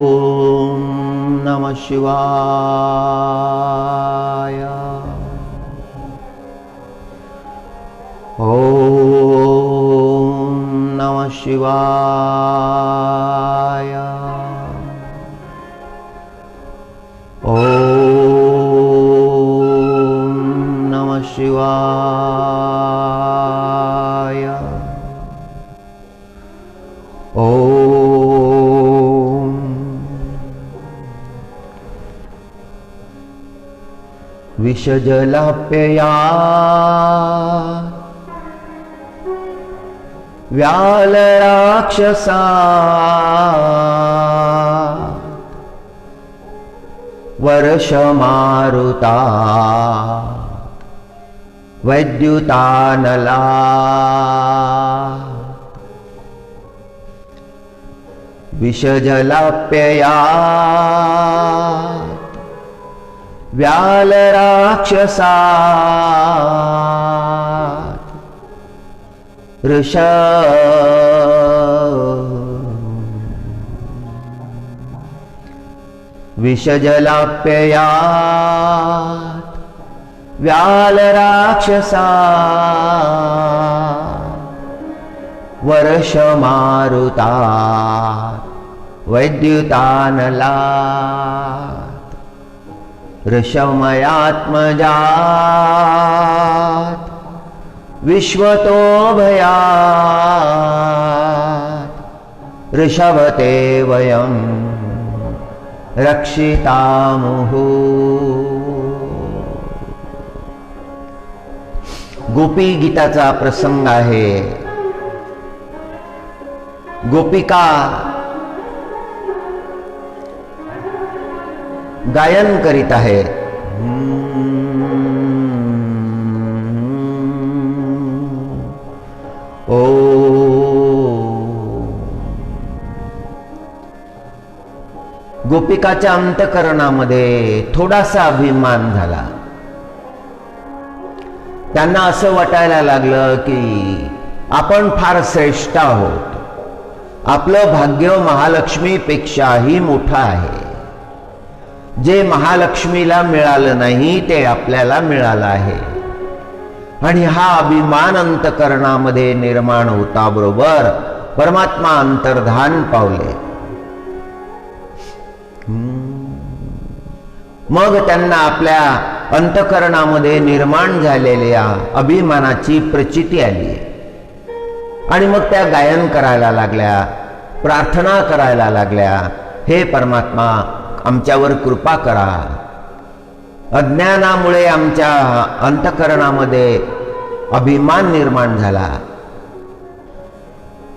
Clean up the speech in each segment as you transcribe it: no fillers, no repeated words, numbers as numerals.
ओम नमः शिवाय। ओम नमः शिवाय। ओम नमः शिवाय। विषजलाप्यया व्यालराक्षसा वर्षमारुता वैद्युतानला विषजलाप्यया व्यालराक्षसा विषजलाप्ययात् व्यालराक्षसा वर्षमारुतात् वैद्युतानलात् ऋषमयात्मजात् विश्वतो भयात् ऋषभते वयं रक्षितामुः। गोपी गीताचा प्रसंग आहे। गोपिका गायन करीत आहे। ओ गोपिकाच्या अंतकरणामध्ये थोडासा अभिमान झाला। त्यांना असं वाटायला लागलं की आपण फार श्रेष्ठ आहोत, आपलं भाग्य महालक्ष्मीपेक्षाही मोठं आहे। जे महालक्ष्मीला मिळालं नाही ते आपल्याला मिळालं आहे। आणि हा अभिमान अंतकरणामध्ये निर्माण होता बरोबर परमात्मा अंतर्धान पावले। मग त्यांना आपल्या अंतकरणामध्ये निर्माण झालेल्या अभिमानाची प्रचिती आली आणि मग त्या गायन करायला लागल्या, प्रार्थना करायला लागल्या, हे परमात्मा आमच्यावर कृपा करा। अज्ञानामुळे आमच्या अंतकरणामध्ये अभिमान निर्माण झाला।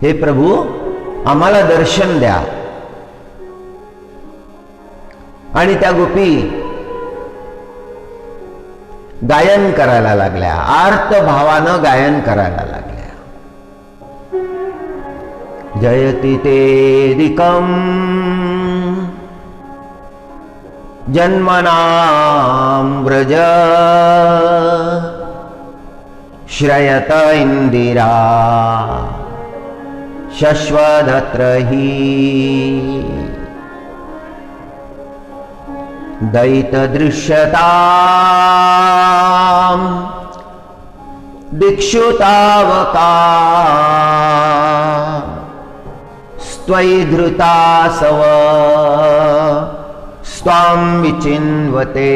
हे प्रभू आम्हाला दर्शन द्या। आणि त्या गोपी गायन करायला लागल्या, आर्त भावानं गायन करायला लागल्या। जयति तेदिकं जन्मनां व्रज श्रयत इंदिरा शश्वदत्र हि दैत दृश्यतां दिक्षुतावका स्त्वयि धृतासव स्वां विचिन्वते।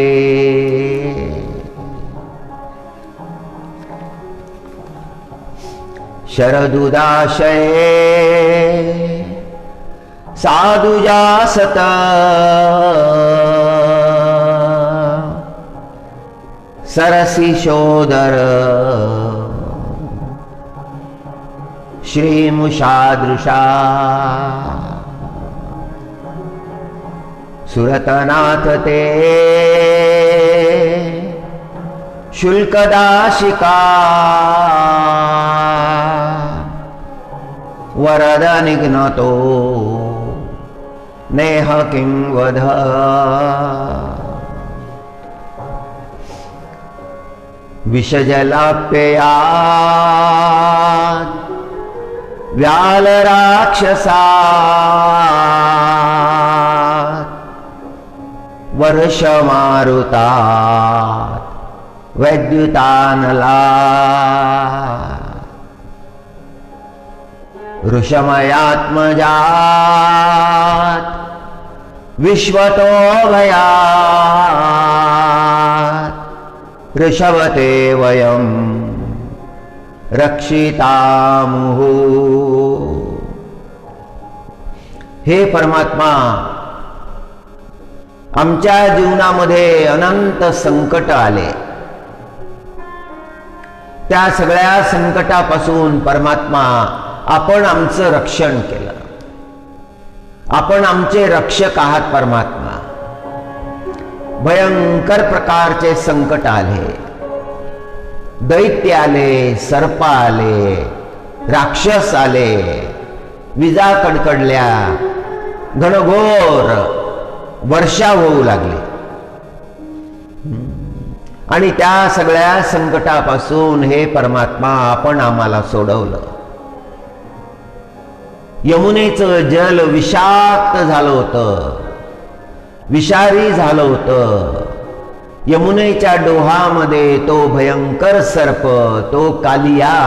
शरदुदाशये साधुजासत सरसिशोदर श्रीमुषादृशा सुरतनाथ ते शुल्कदाशिका वरद निघ्नतो नेह किं वध। विषजलाप्ययात् व्यालराक्षसा वर्ष मारुतात वैद्युतानला ऋषमयात्मजात विश्वतो भयात् ऋषभते वयं रक्षितामुहु। हे परमात्मा, आमच्या जीवनामध्ये अनंत संकट आले, त्या सगळ्या संकटापासून परमात्मा आपण आमचं रक्षण केलं। आपण आमचे रक्षक आहात परमात्मा। भयंकर प्रकारचे संकट आले, दैत्य आले, सर्प आले, राक्षस आले, विजा कडकडल्या, घनघोर वर्षा होऊ लागली आणि त्या सगळ्या संकटापासून हे परमात्मा आपण आम्हाला सोडवलं। यमुनेचं जल विषाक्त झालं होतं, विषारी झालं होतं। यमुनेच्या डोहामध्ये तो भयंकर सर्प, तो कालिया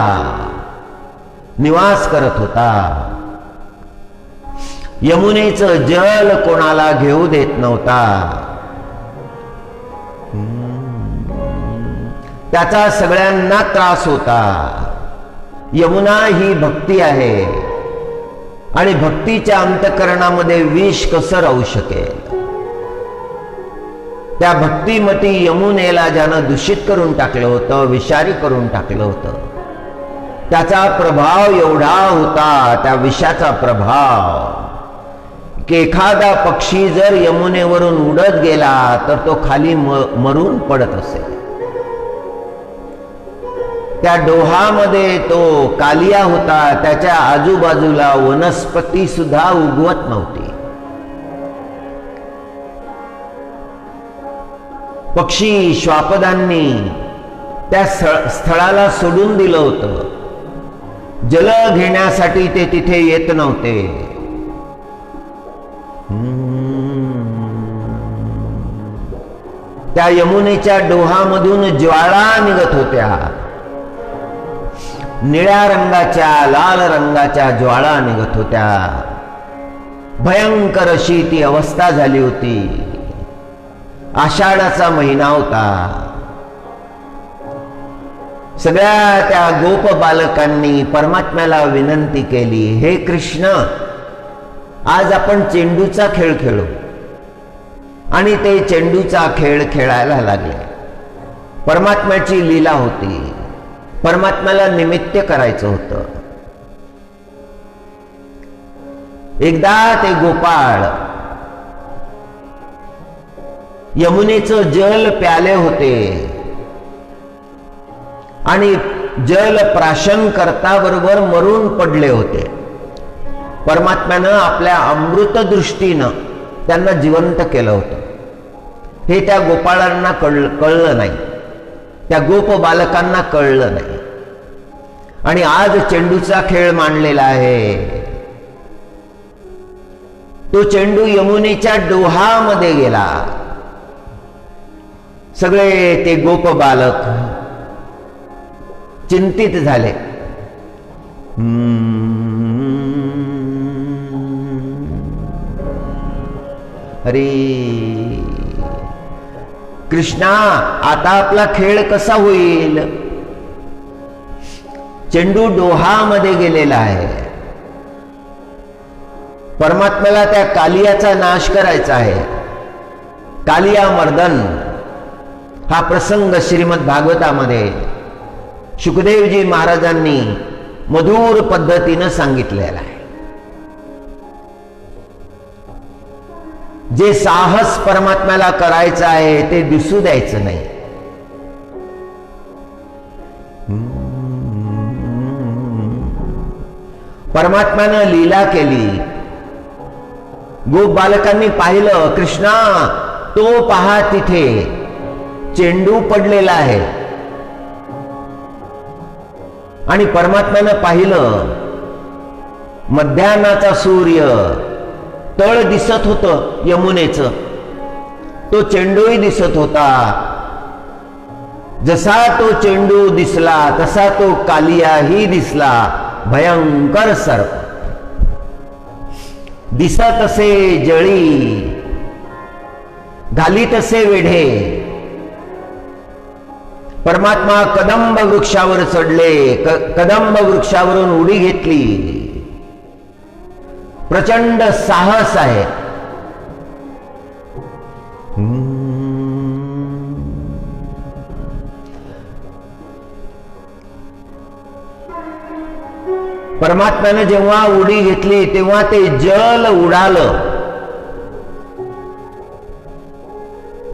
निवास करत होता। यमुनेचं जल कोणाला घेऊ देत नव्हता। त्याचा सगळ्यांना त्रास होता। यमुना ही भक्ती आहे आणि भक्तीच्या अंतःकरणामध्ये विष कसं राहू शकेल? त्या भक्तिमती यमुनेला ज्यानं दूषित करून टाकलं होतं, विषारी करून टाकलं होतं, त्याचा प्रभाव एवढा होता, त्या विषाचा प्रभाव, की एखादा पक्षी जर यमुनेवरून उडत गेला तर तो खाली मरून पडत असे। त्या डोहामध्ये तो कालिया होता, त्याच्या आजूबाजूला वनस्पती सुद्धा उगवत नव्हती। पक्षी श्वापदांनी त्या स्थळाला सोडून दिलं होतं। जल घेण्यासाठी ते तिथे येत नव्हते। त्या यमुनेच्या डोहामधून ज्वाळा निघत होत्या, निळ्या रंगाच्या, लाल रंगाच्या ज्वाळा निघत होत्या। भयंकर अशी ती अवस्था झाली होती। आषाढाचा महिना होता। सगळ्या त्या गोप बालकांनी परमात्म्याला विनंती केली, हे कृष्ण, आज आपण चेंडूचा खेळ खेळू। आणि ते चेंडूचा खेळ खेळायला लागले। परमात्म्याची लीला होती, परमात्म्याला निमित्त करायचं होतं। एकदा ते गोपाळ यमुनेचं जल प्याले होते आणि जल प्राशन करता बरोबर मरून पडले होते। परमात्म्यानं आपल्या अमृत दृष्टीनं त्यांना जिवंत केलं होतं। हे त्या गोपाळांना कळलं नाही, त्या गोप बालकांना कळलं नाही। आणि आज चेंडूचा खेळ मांडलेला आहे। तो चेंडू यमुनेच्या डोहामध्ये गेला। सगळे ते गोप बालक चिंतित झाले। अरे कृष्णा, आता आपला खेळ कसा होईल? चेंडू डोहामध्ये गेलेला आहे। परमात्म्याला त्या कालियाचा नाश करायचा आहे। कालिया मर्दन हा प्रसंग श्रीमद भागवतामध्ये शुकदेवजी महाराजांनी मधुर पद्धतीनं सांगितलेला आहे। जे साहस परमात्म्याला करायचं आहे ते दिसू द्यायचं नाही। परमात्म्यानं लीला केली। गोप बालकांनी पाहिलं, कृष्णा तो पहा तिथे चेंडू पडलेला आहे। आणि परमात्म्यानं पाहिलं, मध्यान्हाचा सूर्य तळ दिसत होतं यमुनेचं, तो चेंडूही दिसत होता. जसा तो चेंडू दिसला तसा तो कालियाही दिसला, भयंकर सर्प. दिसत असे जळी, घालीत असे वेढे. परमात्मा कदंब वृक्षावर चढले, कदंब वृक्षावरून उडी घेतली. प्रचंड साहस आहे. परमात्म्याने जेव्हा उडी घेतली तेव्हा ते जल उडालं.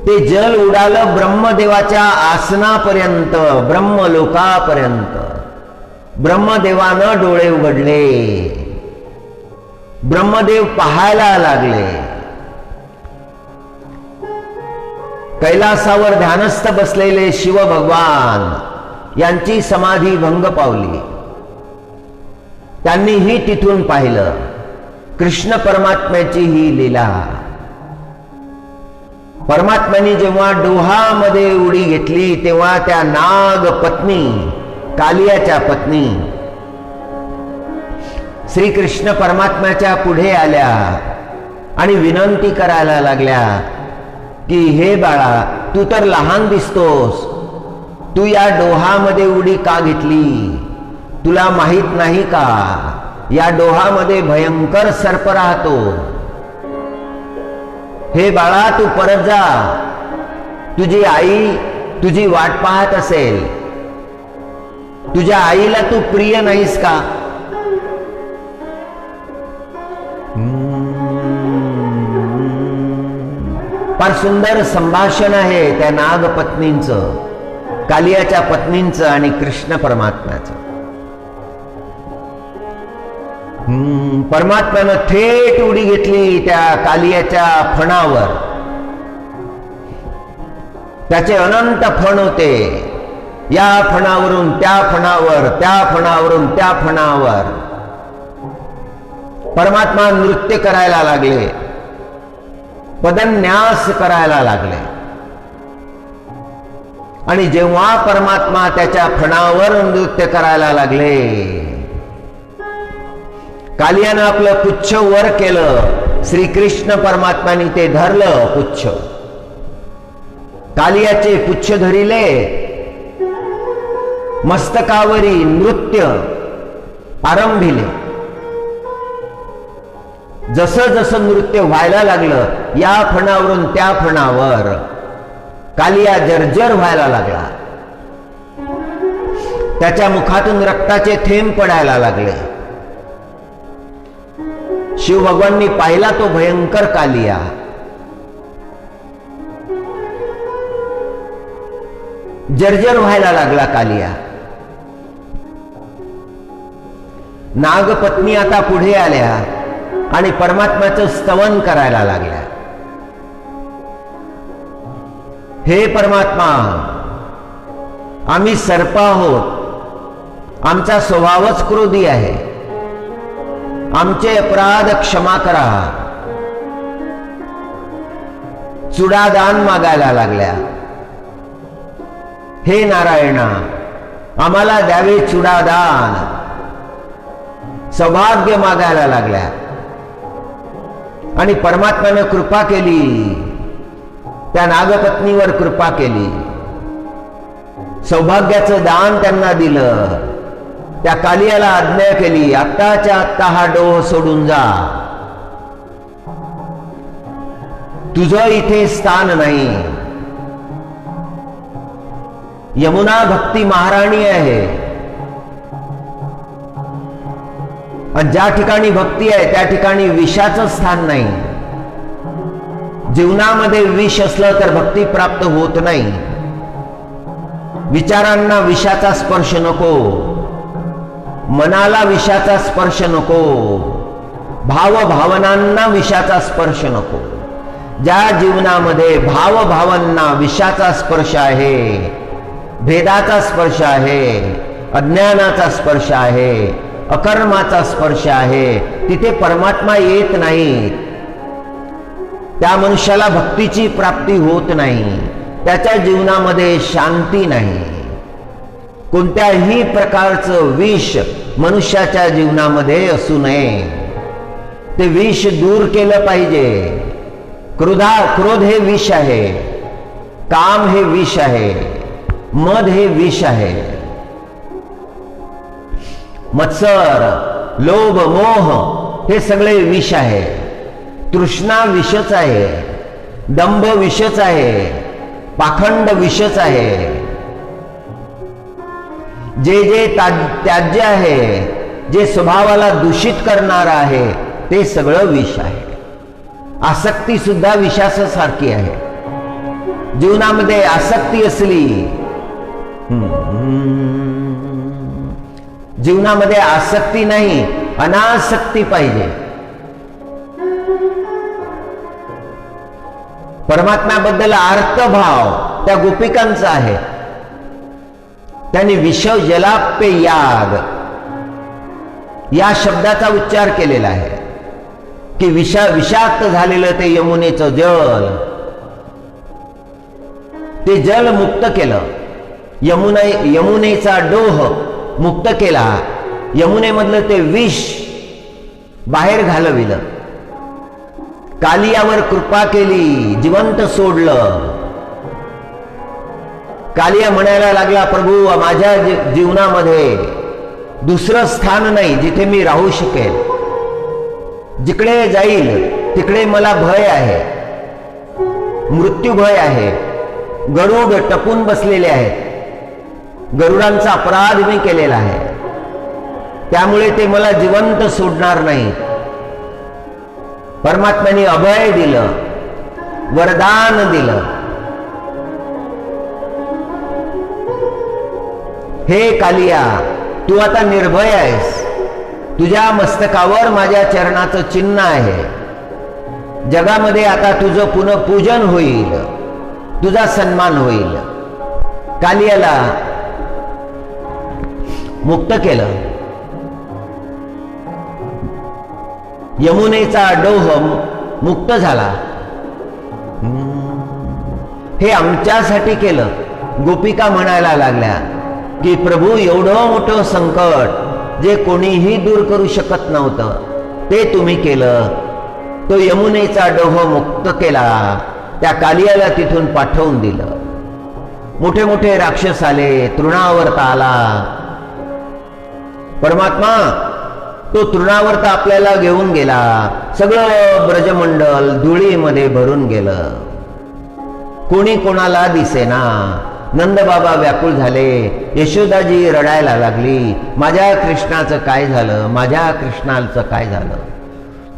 ते जल उडालं ब्रह्मदेवाच्या आसनापर्यंत, ब्रह्मलोकापर्यंत. ब्रह्मदेवानं डोळे उघडले. ब्रह्मदेव पाहायला लागले. कैलासावर ध्यानस्थ बसलेले शिव भगवान यांची समाधी भंग पावली. त्यांनीही तिथून पाहिलं कृष्ण परमात्म्याची ही लीला. परमात्म्याने जेव्हा डोहामध्ये उडी घेतली तेव्हा त्या नाग पत्नी, कालियाच्या पत्नी श्रीकृष्ण परमात्म्याच्या पुढे आल्या आणि विनंती करायला लागल्या की हे बाळा, तू तर लहान दिसतोस, तू या डोहामध्ये उडी का घेतली? तुला माहित नाही का या डोहामध्ये भयंकर सर्प राहतो? हे बाळा, तू परत जा, तुझी आई तुझी वाट पाहत असेल. तुझ्या आईला तू प्रिय नाहीस का? फार सुंदर संभाषण आहे त्या नागपत्नींचं, कालियाच्या पत्नींचं आणि कृष्ण परमात्म्याचं. परमात्म्यानं थेट उडी घेतली त्या कालियाच्या फणावर. त्याचे अनंत फण होते. या फणावरून त्या फणावर, त्या फणावरून त्या फणावर परमात्मा नृत्य करायला लागले, पदन्यास करायला लागले. आणि जेव्हा परमात्मा त्याच्या फणावर नृत्य करायला लागले, कालियानं आपलं पुच्छ वर केलं. श्रीकृष्ण परमात्म्याने ते धरलं पुच्छ. कालियाचे पुच्छ धरिले. मस्तकावरी नृत्य आरंभिले. जसं जसं नृत्य व्हायला लागलं या फणावरून त्या फणावर, कालिया जर्जर व्हायला लागला. त्याच्या मुखातून रक्ताचे थेंब पडायला लागले. शिव भगवाननी पाहिला तो भयंकर कालिया. जर्जर व्हायला लागला कालिया. नागपत्नी आता पुढे आल्या आणि परमात्म्याचं स्तवन करायला लागल्या. हे परमात्मा, आम्ही सर्प आहोत, आमचा स्वभावच क्रोधी आहे, आमचे अपराध क्षमा करा. चुडादान मागायला लागल्या. हे नारायणा, आम्हाला द्यावे चुडादान. सौभाग्य मागायला लागल्या. आणि परमात्म्यानं कृपा केली, त्या नागपत्नीवर कृपा केली. सौभाग्याचं दान त्यांना दिलं. त्या कालियाला आज्ञा केली, आत्ताच्या आत्ता हा डोह सोडून जा, तुझं इथे स्थान नाही. यमुना भक्ती महाराणी आहे. आणि ज्या ठिकाणी भक्ती आहे त्या ठिकाणी विषाचं स्थान नाही. जीवनामध्ये विष असलं तर भक्ती प्राप्त होत नाही. विचारांना विषाचा स्पर्श नको, मनाला विषाचा स्पर्श नको, भावभावनांना विषाचा स्पर्श नको. ज्या जीवनामध्ये भावभावांना विषाचा स्पर्श आहे, भेदाचा स्पर्श आहे, अज्ञानाचा स्पर्श आहे, अकर्माचा स्पर्श आहे, तिथे परमात्मा येत नाही. त्या मनुष्याला भक्तीची प्राप्ती होत नाही, त्याच्या जीवनामध्ये शांती नाही. कोणत्याही प्रकारचं विष मनुष्याच्या जीवनामध्ये असू नये. ते विष दूर केलं पाहिजे. क्रोध हे विष आहे, काम हे विष आहे, मद हे विष आहे, मत्सर, लोभ, मोह हे सगळे विष आहे. तृष्णा विषच आहे, दंभ विषच आहे, पाखंड विषच आहे. जे जे त्याज्य आहे, जे स्वभावाला दूषित करणारं आहे, ते सगळं विष आहे. आसक्ती सुद्धा विषासारखी आहे. जीवनामध्ये आसक्ती असली, जीवनामध्ये आसक्ती नाही, अनासक्ती पाहिजे. परमात्म्याबद्दल आर्तभाव त्या गोपिकांचा आहे. त्यांनी विषव जलाप्य याग या शब्दाचा उच्चार केलेला आहे की विषाक्त झालेलं ते यमुनेचं जल, ते जल मुक्त केलं. यमुनेचा डोह मुक्त केला. यमुनेमधलं ते विष बाहेर घालविलं. कालियावर कृपा केली, जिवंत सोडलं. कालिया म्हणायला लागला, प्रभू माझ्या जीवनामध्ये दुसरं स्थान नाही जिथे मी राहू शकेल. जिकडे जाईल तिकडे मला भय आहे, मृत्यू भय आहे. गरुड टपून बसलेले आहेत. गरुडांचा अपराध मी केलेला आहे, त्यामुळे ते मला जिवंत सोडणार नाही. परमात्म्याने अभय दिलं, वरदान दिलं. हे कालिया, तू आता निर्भय आहेस. तुझ्या मस्तकावर माझ्या चरणाचं चिन्ह आहे. जगामध्ये आता तुझं पुन्हा पूजन होईल, तुझा सन्मान होईल. कालियाला मुक्त केलं. यमुनेचा डोह मुक्त झाला. हे आमच्यासाठी केलं. गोपिका म्हणायला लागल्या की प्रभू एवढं मोठं संकट जे कोणीही दूर करू शकत नव्हतं ते तुम्ही केलं. तो यमुनेचा डोह मुक्त केला. त्या कालियाला तिथून पाठवून दिलं. मोठे मोठे राक्षस आले, तृणावर्त आला. परमात्मा तो तृणावर्त आपल्याला घेऊन गेला. सगळं ब्रजमंडल धुळीमध्ये भरून गेलं. कोणी कोणाला दिसेना. नंदबाबा व्याकुळ झाले. यशोदाजी रडायला लागली, माझ्या कृष्णाचं काय झालं, माझ्या कृष्णाचं काय झालं.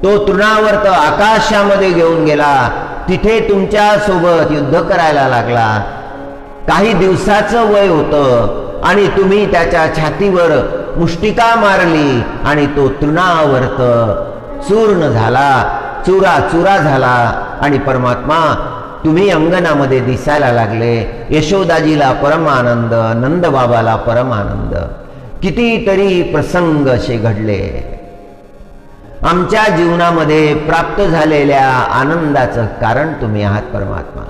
तो तृणावर्त आकाशामध्ये घेऊन गेला. तिथे तुमच्या सोबत युद्ध करायला लागला. काही दिवसाचं वय होतं आणि तुम्ही त्याच्या छातीवर मुष्टिका मारली आणि तो तृणावर्त चूर्ण झाला, चुरा झाला. आणि परमात्मा तुम्ही अंगणामध्ये दिसायला लागले. यशोदाजीला परमानंद, नंदबाबाला परमानंद. कितीतरी प्रसंग असे घडले. आमच्या जीवनामध्ये प्राप्त झालेल्या आनंदाचं कारण तुम्ही आहात परमात्मा.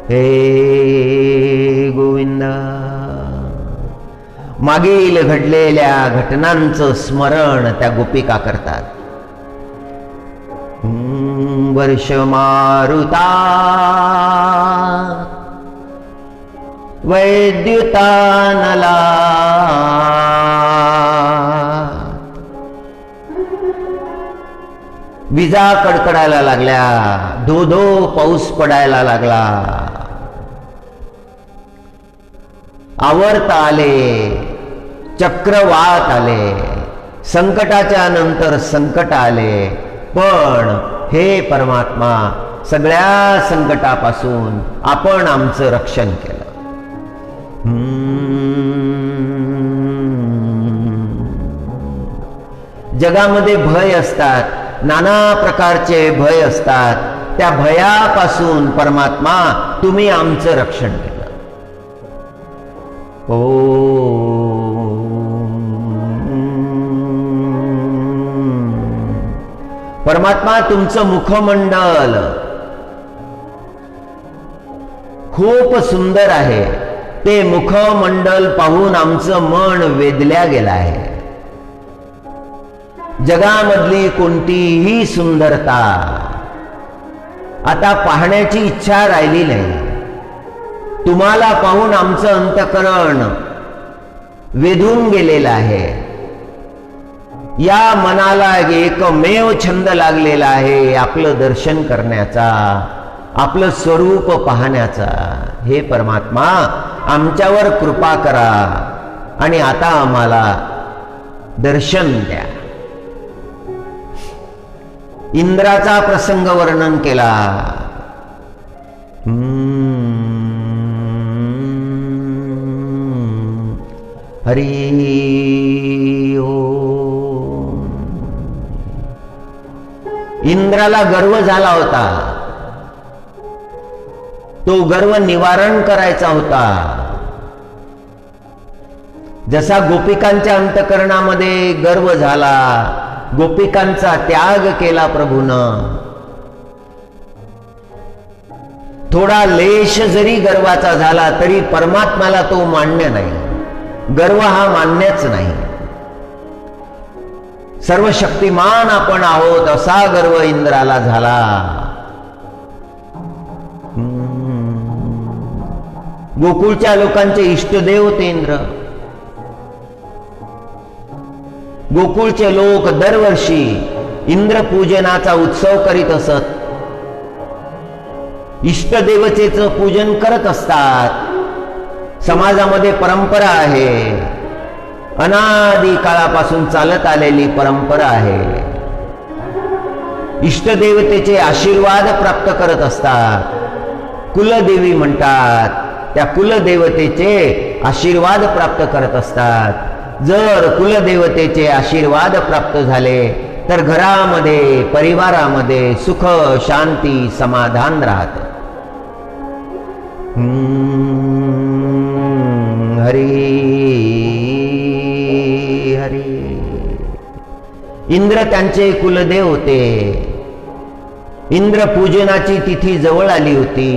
हे गोविंद, मागील घडलेल्या घटनांचं स्मरण त्या गोपिका करतात. वर्ष मारुता वैद्युतानला विजा कडकडायला लागल्या. धो धो पाऊस पडायला लागला. आवर्त आले, चक्रवात आले. संकटाच्या नंतर संकट आले. पण हे परमात्मा, सगळ्या संकटापासून आपण आमचं रक्षण केलं. जगामध्ये भय असतात, नाना प्रकारचे भय असतात. त्या भयापासून परमात्मा तुम्ही आमचं रक्षण केलं. ओ परमात्मा तुमचं मुखमंडल खूप सुंदर आहे, ते मुखमंडल पाहून आमचं मन वेधल्या गेलं आहे. जगामधली कोणतीही सुंदरता आता पाहण्याची इच्छा राहिली नाही. तुम्हाला पाहून आमचं अंतःकरण वेधून गेलेलं आहे. या मनाला एकमेव छंद लागलेला आहे आपलं दर्शन करण्याचा, आपलं स्वरूप पाहण्याचा. हे परमात्मा, आमच्यावर कृपा करा आणि आता आम्हाला दर्शन द्या. इंद्राचा प्रसंग वर्णन केला. हरी ओम. इंद्राला गर्व झाला होता, तो गर्व निवारण करायचा होता. जसा गोपिकांच्या अंतःकरणामध्ये गर्व झाला, गोपिकांचा त्याग केला प्रभूनं. थोडा लेश जरी गर्वाचा झाला तरी परमात्म्याला तो मान्य नाही. गर्व हा मान्यच नाही. सर्व शक्तिमान आपण आहोत असा गर्व इंद्राला झाला. गोकुळच्या लोकांचे इष्टदेव होते इंद्र. गोकुळचे लोक दरवर्षी इंद्रपूजनाचा उत्सव करीत असत. इष्टदेवतेचं पूजन करत असतात. समाजामध्ये परंपरा आहे, अनादी काळापासून चालत आलेली परंपरा आहे. इष्टदेवतेचे आशीर्वाद प्राप्त करत असतात. कुलदेवी म्हणतात, त्या कुलदेवतेचे आशीर्वाद प्राप्त करत असतात. जर कुलदेवतेचे आशीर्वाद प्राप्त झाले तर घरामध्ये, परिवारामध्ये सुख, शांती, समाधान राहते. हरी हरी. इंद्र त्यांचे कुलदेव होते. इंद्रपूजनाची तिथी जवळ आली होती.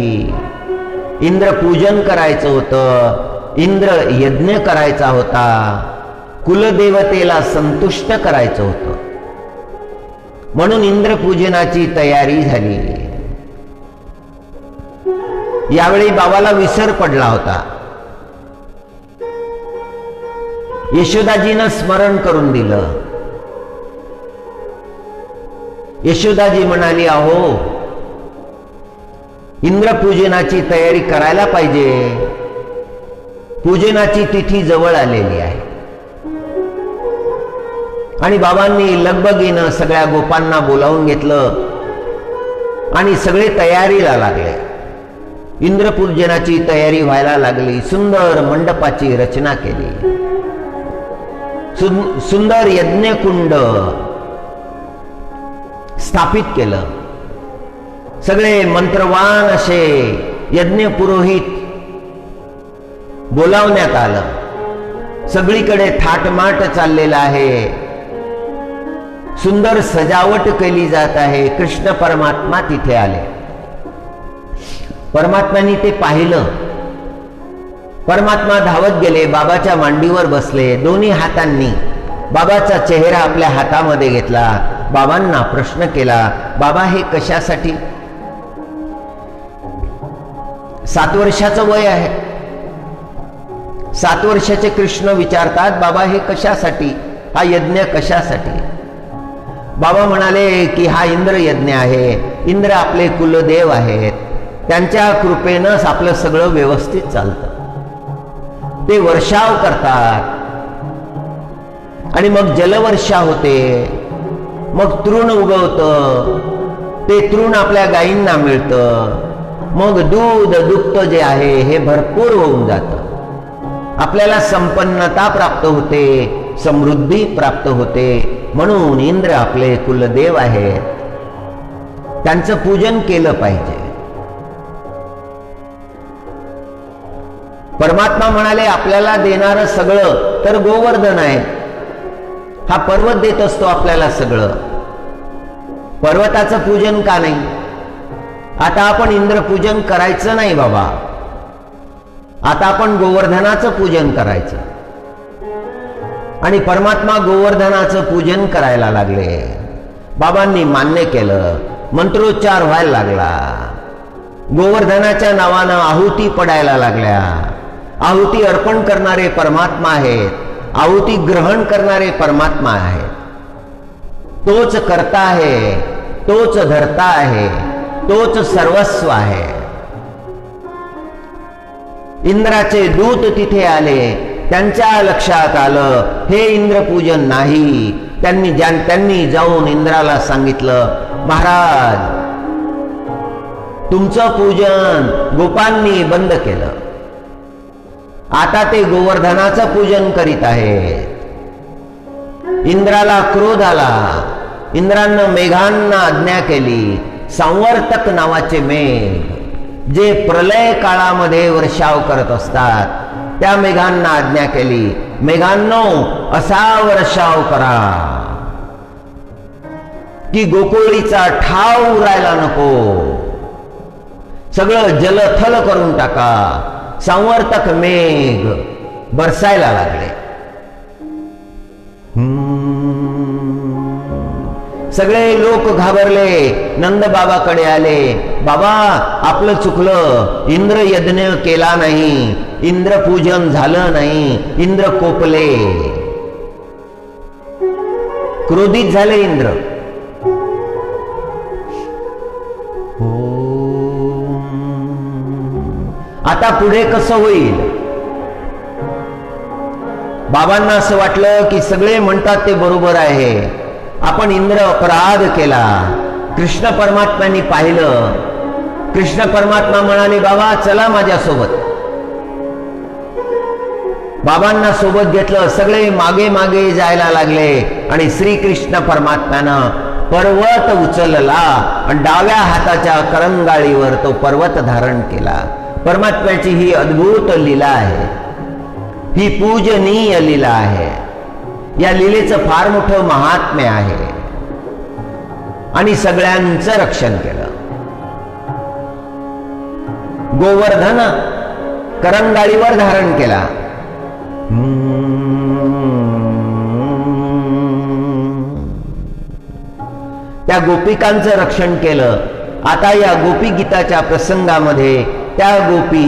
इंद्रपूजन करायचं होतं. इंद्र यज्ञ करायचा होता. कुलदेवतेला संतुष्ट करायचं होतं. म्हणून इंद्रपूजनाची तयारी झाली. यावेळी बाबाला विसर पडला होता. यशोदाजीनं स्मरण करून दिलं. यशोदाजी म्हणाली, अहो इंद्रपूजनाची तयारी करायला पाहिजे. पूजनाची तिथी जवळ आलेली आहे. आणि बाबांनी लगबगीनं सगळ्या गोपांना बोलावून घेतलं आणि सगळे तयारीला लागले. इंद्रपूजनाची तयारी व्हायला लागली. सुंदर मंडपाची रचना केली. सुंदर यज्ञकुंड स्थापित केलं. सगळे मंत्रवान असे यज्ञ पुरोहित बोलावण्यात आलं. सगळीकडे थाटमाट चाललेला आहे. सुंदर सजावट केली जात आहे. कृष्ण परमात्मा तिथे आले. परमात्म्यांनी ते पाहिलं. परमात्मा धावत गेले, बाबाच्या मांडीवर बसले. दोन्ही हातांनी बाबाचा चेहरा आपल्या हातामध्ये घेतला. बाबांना प्रश्न केला, बाबा हे कशासाठी? 7 वर्षाचं वय आहे. 7 वर्षाचे कृष्ण विचारतात, बाबा हे कशासाठी? हा यज्ञ कशासाठी? बाबा म्हणाले की हा इंद्र यज्ञ आहे. इंद्र आपले कुलदेव आहेत. त्यांच्या कृपेनंच आपलं सगळं व्यवस्थित चालतं. ते वर्षाव करतात आणि मग जलवर्षा होते. मग तृण उगवतं. ते तृण आपल्या गायींना मिळतं. मग दूध, दुग्ध जे आहे हे भरपूर होऊन जातं. आपल्याला संपन्नता प्राप्त होते, समृद्धी प्राप्त होते. म्हणून इंद्र आपले कुलदेव आहेत. त्यांचं पूजन केलं पाहिजे. परमात्मा म्हणाले, आपल्याला देणारं सगळं तर गोवर्धन आहे. हा पर्वत देत असतो आपल्याला सगळं. पर्वताचं पूजन का नाही? आता आपण इंद्रपूजन करायचं नाही बाबा, आता आपण गोवर्धनाचं पूजन करायचं. आणि परमात्मा गोवर्धनाचं पूजन करायला लागले. बाबांनी मान्य केलं, मंत्रोच्चार व्हायला लागला. गोवर्धनाच्या नावानं आहुती पडायला लागल्या. आहुती अर्पण करणारे परमात्मा आहेत, आहुती ग्रहण करणारे परमात्मा आहेत. तोच करता आहे, तोच धरता आहे, तोच सर्वस्व आहे. इंद्राचे दूत तिथे आले. त्यांच्या लक्षात आलं हे इंद्रपूजन नाही. त्यांनी जाऊन इंद्राला सांगितलं, महाराज तुमचं पूजन गोपांनी बंद केलं, आता ते गोवर्धनाचं पूजन करीत आहेत. इंद्राला क्रोध आला. इंद्रानं मेघांना आज्ञा केली. संवर्तक नावाचे मेघ जे प्रलय काळामध्ये वर्षाव करत असतात, त्या मेघांना आज्ञा केली, मेघांनो असा वर्षाव करा की गोकुळीचा ठाव उरायला नको, सगळं जलथल करून टाका. संवर्तक मेघ बरसायला लागले. सगळे लोक घाबरले. नंद बाबाकडे आले. बाबा आपलं चुकलं, इंद्र यज्ञ केला नाही, इंद्रपूजन झालं नाही. इंद्र कोपले, क्रोधित झाले इंद्र. आता पुढे कसं होईल? बाबांना असं वाटलं की सगळे म्हणतात ते बरोबर आहे, आपण इंद्र अपराध केला. कृष्ण परमात्म्यांनी पाहिलं. कृष्ण परमात्मा म्हणाले, बाबा चला माझ्यासोबत. बाबांना सोबत घेतलं. सगळे मागे मागे जायला लागले आणि श्रीकृष्ण परमात्म्यानं पर्वत उचलला आणि डाव्या हाताच्या करंगाळीवर तो पर्वत धारण केला. परमात्म्याची ही अद्भुत लीला आहे, ही पूजनीय लीला आहे. या लीलेचं फार मोठं महात्म्य आहे. आणि सगळ्यांचं रक्षण केलं. गोवर्धन करंगाळीवर धारण केला. त्या गोपिकांचं रक्षण केलं. आता या गोपी गीताच्या प्रसंगामध्ये त्या गोपी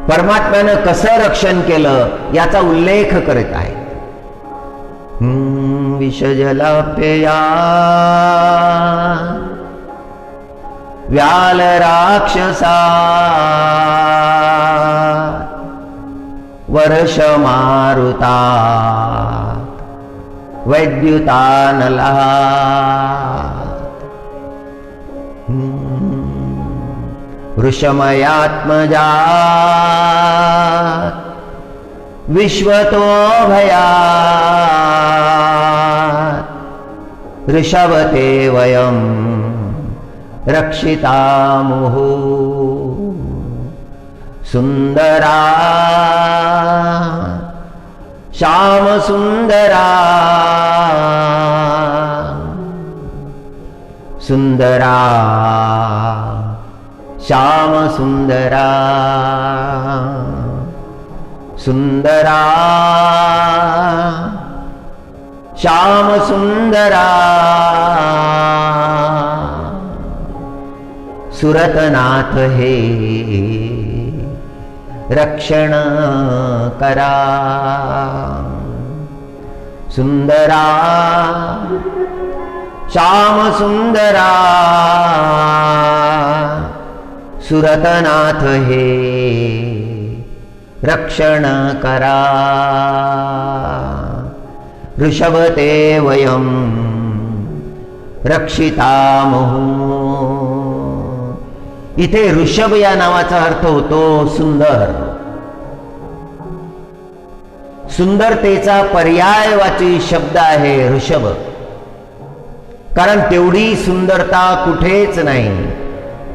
परमात्म्यानं कसं रक्षण केलं याचा उल्लेख करत आहे. विषजलाप्यया व्याल राक्षसा वर्ष मारुता वैद्युतानला वृषमयात्मजा विश्वतो भया ऋषभते वयं रक्षितामुः सुंदरा श्याम सुंदरा सुंदरा श्याम सुंदरा सुंदरा श्याम सुंदरा सुरतनाथ हे रक्षण करा सुंदरा श्याम सुंदरा सुरतनाथ हे रक्षण करा ऋषभते वयं रक्षितामः. इथे ऋषभ या नावाचा अर्थ होतो सुंदर. सुंदरतेचा पर्यायवाची शब्द आहे ऋषभ, कारण तेवढी सुंदरता कुठेच नाही,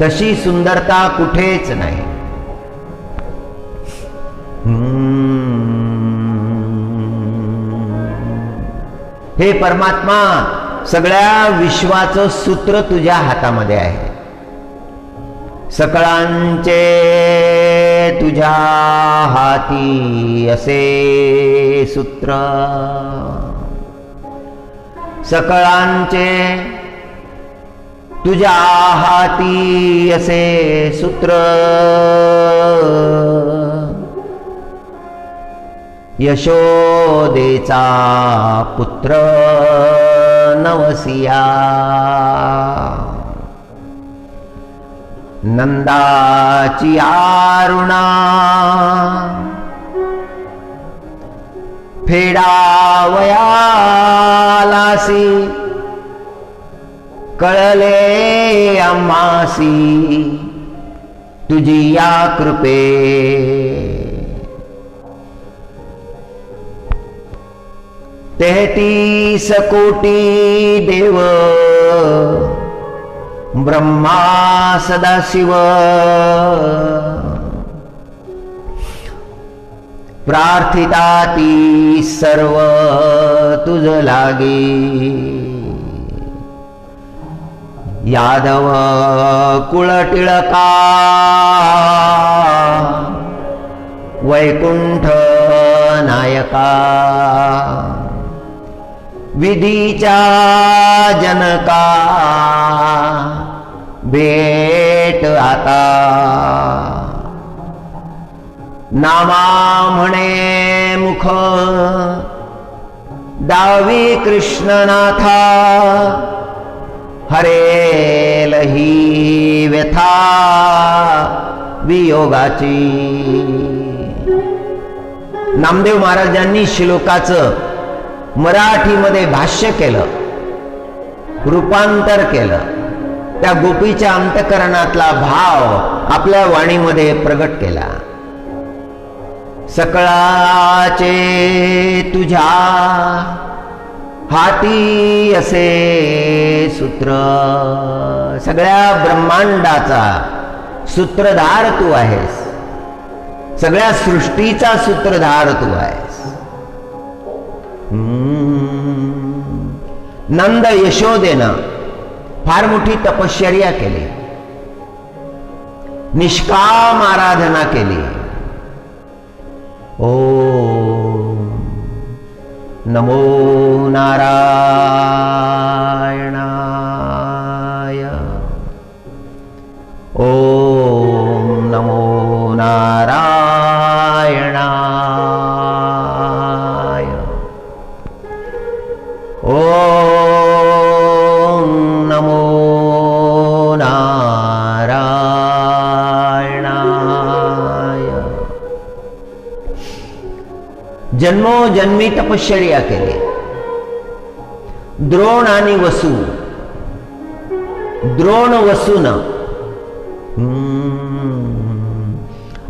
तशी सुंदरता कुठेच नाही. हे परमात्मा, सगळ्या विश्वाचं सूत्र तुझ्या हातामध्ये आहे. सकळांचे तुझ्या हाती असे सूत्र, सकळांचे तुझ्या हाती असे सूत्र. यशोदेचा पुत्र नवसिया, नंदाची आरुणा फेडावयालासी, कळले आम्हासी तुझी या कृपे. तेहतीस कोटी देव ब्रह्मा सदाशिव, प्रार्थिता ती सर्व तुझ लागी. यादव कुळ टिळका वैकुंठ नायका, विधीच्या जनका भेट आता. नामा म्हणे मुख दावी कृष्णनाथा, हरेल ही व्यथा वियोगाची. नामदेव महाराजांनी श्लोकाचं मराठीमध्ये भाष्य केलं, रूपांतर केलं. त्या गोपीच्या अंतकरणातला भाव आपल्या वाणीमध्ये प्रगट केला. सकळाचे तुझ्या हाती असे सूत्र, सगळ्या ब्रह्मांडाचा सूत्रधार तू आहेस, सगळ्या सृष्टीचा सूत्रधार तू आहेस. नंद यशोदेनं फार मोठी तपश्चर्या केली, निष्काम आराधना केली. ओम नमो नारायणाय, ओम नमो नारायणाय, ओम नमो नारायणाय. जन्मोजन्मी तपश्चर्या केली. द्रोण आणि वसु, द्रोण वसून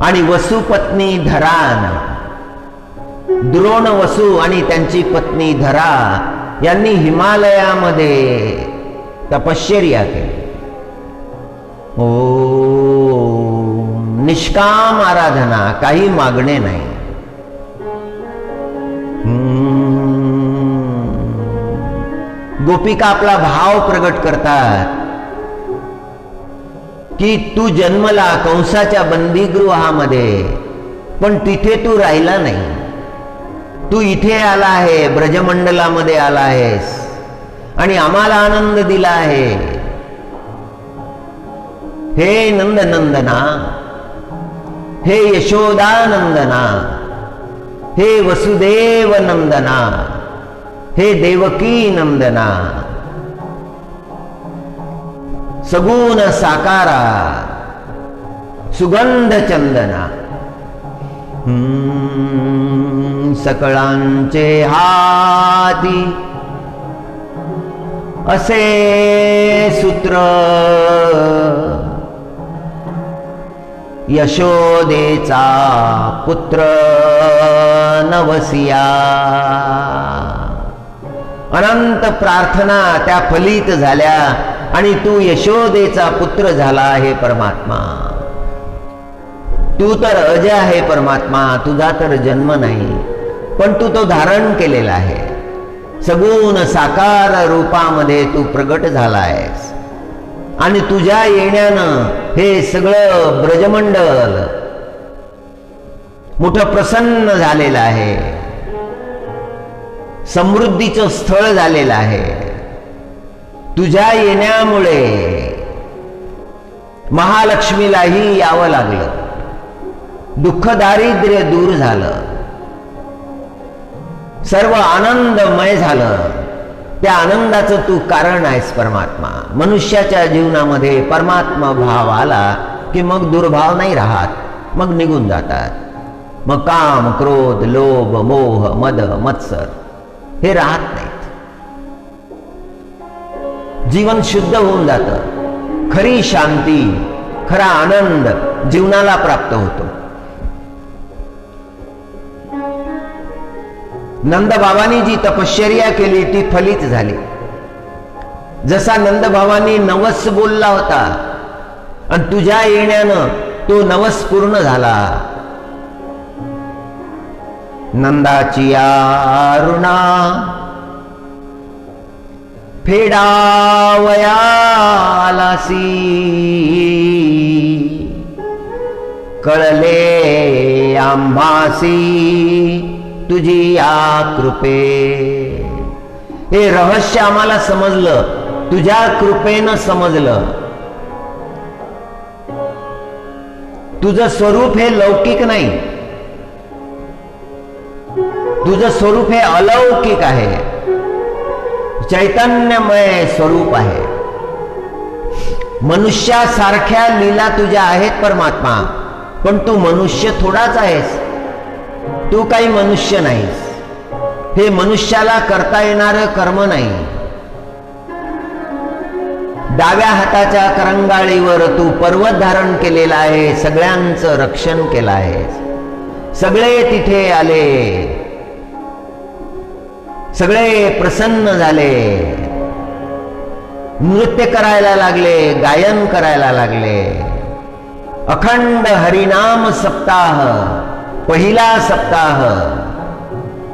आणि वसुपत्नी धरान, द्रोण वसु आणि त्यांची पत्नी धरा यांनी हिमालयामध्ये तपश्चर्या केली. ओ निष्काम आराधना, काही मागणे नाही. गोपिका आपला भाव प्रगट करतात की तू जन्मला कंसाच्या बंदीगृहामध्ये, पण तिथे तू राहिला नाही. तू इथे आला आहे, ब्रजमंडलामध्ये आला आहेस आणि आम्हाला आनंद दिला आहे. हे नंदनंदना, हे यशोदानंदना, हे वसुदेव नंदना, हे देवकी नंदना, सगुण साकारा सुगंध चंदना. सकळांचे हाती असे सूत्र, यशोदेचा पुत्र नवसिया. अनंत प्रार्थना त्या फलित झाल्या आणि तू यशोदेचा पुत्र झाला. हे परमात्मा, तू तर अजय आहे परमात्मा, तुझा तर जन्म नाही, पण तू तो धारण केलेला आहे. सगुण साकार रूपामध्ये तू प्रगट झालायस आणि तुझ्या येण्यानं हे सगळं ब्रजमंडल मोठं प्रसन्न झालेलं आहे, समृद्धीचं स्थळ झालेलं आहे. तुझ्या येण्यामुळे महालक्ष्मीलाही यावं लागलं, दुःख दारिद्र्य दूर झालं, सर्व आनंदमय झालं. त्या आनंदाचं तू कारण आहेस परमात्मा. मनुष्याच्या जीवनामध्ये परमात्मा भाव आला की मग दुर्भाव नाही राहत, मग निघून जातात. मग काम, क्रोध, लोभ, मोह, मद, मत्सर हे राहत नाहीत. जीवन शुद्ध होऊन जातं. खरी शांती, खरा आनंद जीवनाला प्राप्त होतो. नंदबाबांनी जी तपश्चर्या केली ती फलित झाली. जसा नंदबाबांनी नवस बोलला होता आणि तुझ्या येण्यानं तो नवस पूर्ण झाला. नंदाची यारुणा फेडावयालासी, कळले आम्हासी तुझी या कृपे. हे रहस्य आम्हाला समजलं, तुझ्या कृपेनं समजलं. तुझं स्वरूप हे लौकिक नाही, तुझं स्वरूप हे अलौकिक आहे, चैतन्यमय स्वरूप आहे. मनुष्यासारख्या लीला तुझ्या आहेत परमात्मा, पण तू मनुष्य थोडाच आहेस. तू काही मनुष्य नाहीस. हे मनुष्याला करता येणारं कर्म नाही. डाव्या हाताच्या करंगाळीवर तू पर्वत धारण केलेला आहे, सगळ्यांचं रक्षण केलं आहे. सगळे तिथे आले, सगळे प्रसन्न झाले, नृत्य करायला लागले, गायन करायला लागले. अखंड हरिनाम सप्ताह, पहिला सप्ताह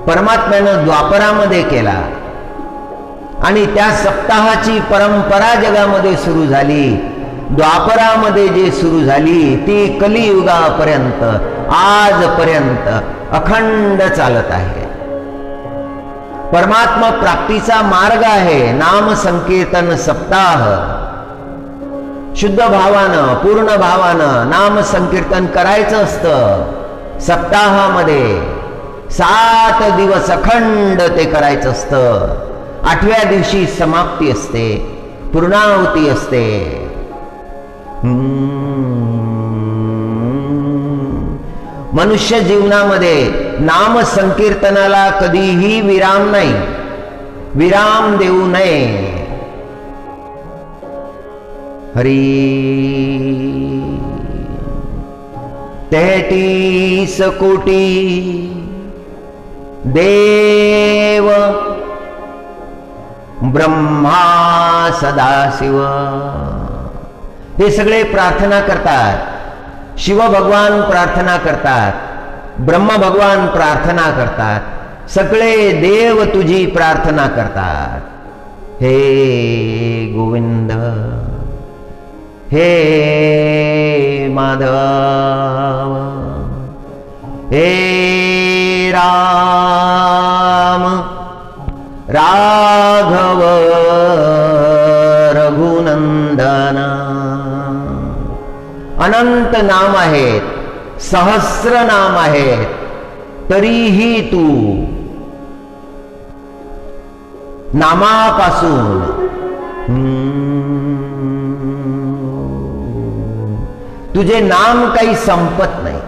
परमात्म्यानं द्वापरामध्ये केला आणि त्या सप्ताहाची परंपरा जगामध्ये सुरू झाली. द्वापरामध्ये जे सुरू झाली ती कलियुगापर्यंत आजपर्यंत अखंड चालत आहे. परमात्मा प्राप्तीचा मार्ग आहे नाम संकीर्तन सप्ताह. शुद्ध भावानं, पूर्ण भावानं नाम संकीर्तन करायचं असतं. सप्ताहामध्ये 7 दिवस अखंड ते करायचं असतं. 8व्या दिवशी समाप्ती असते, पूर्णाहुती असते. मनुष्य जीवनामध्ये नाम संकीर्तनाला कधीही विराम नाही, विराम देऊ नये. हरी 33 कोटी देव ब्रह्मा सदाशिव हे सगळे प्रार्थना करतात. शिव भगवान प्रार्थना करतात, ब्रह्म भगवान प्रार्थना करतात, सगळे देव तुझी प्रार्थना करतात. हे गोविंद, हे माधव, हे राम, राघव, रघुनंदन. अनंत नाम आहेत, सहस्र नाम आहेत, तरीही तू नामापासून तुझे नाम काही संपत नाही.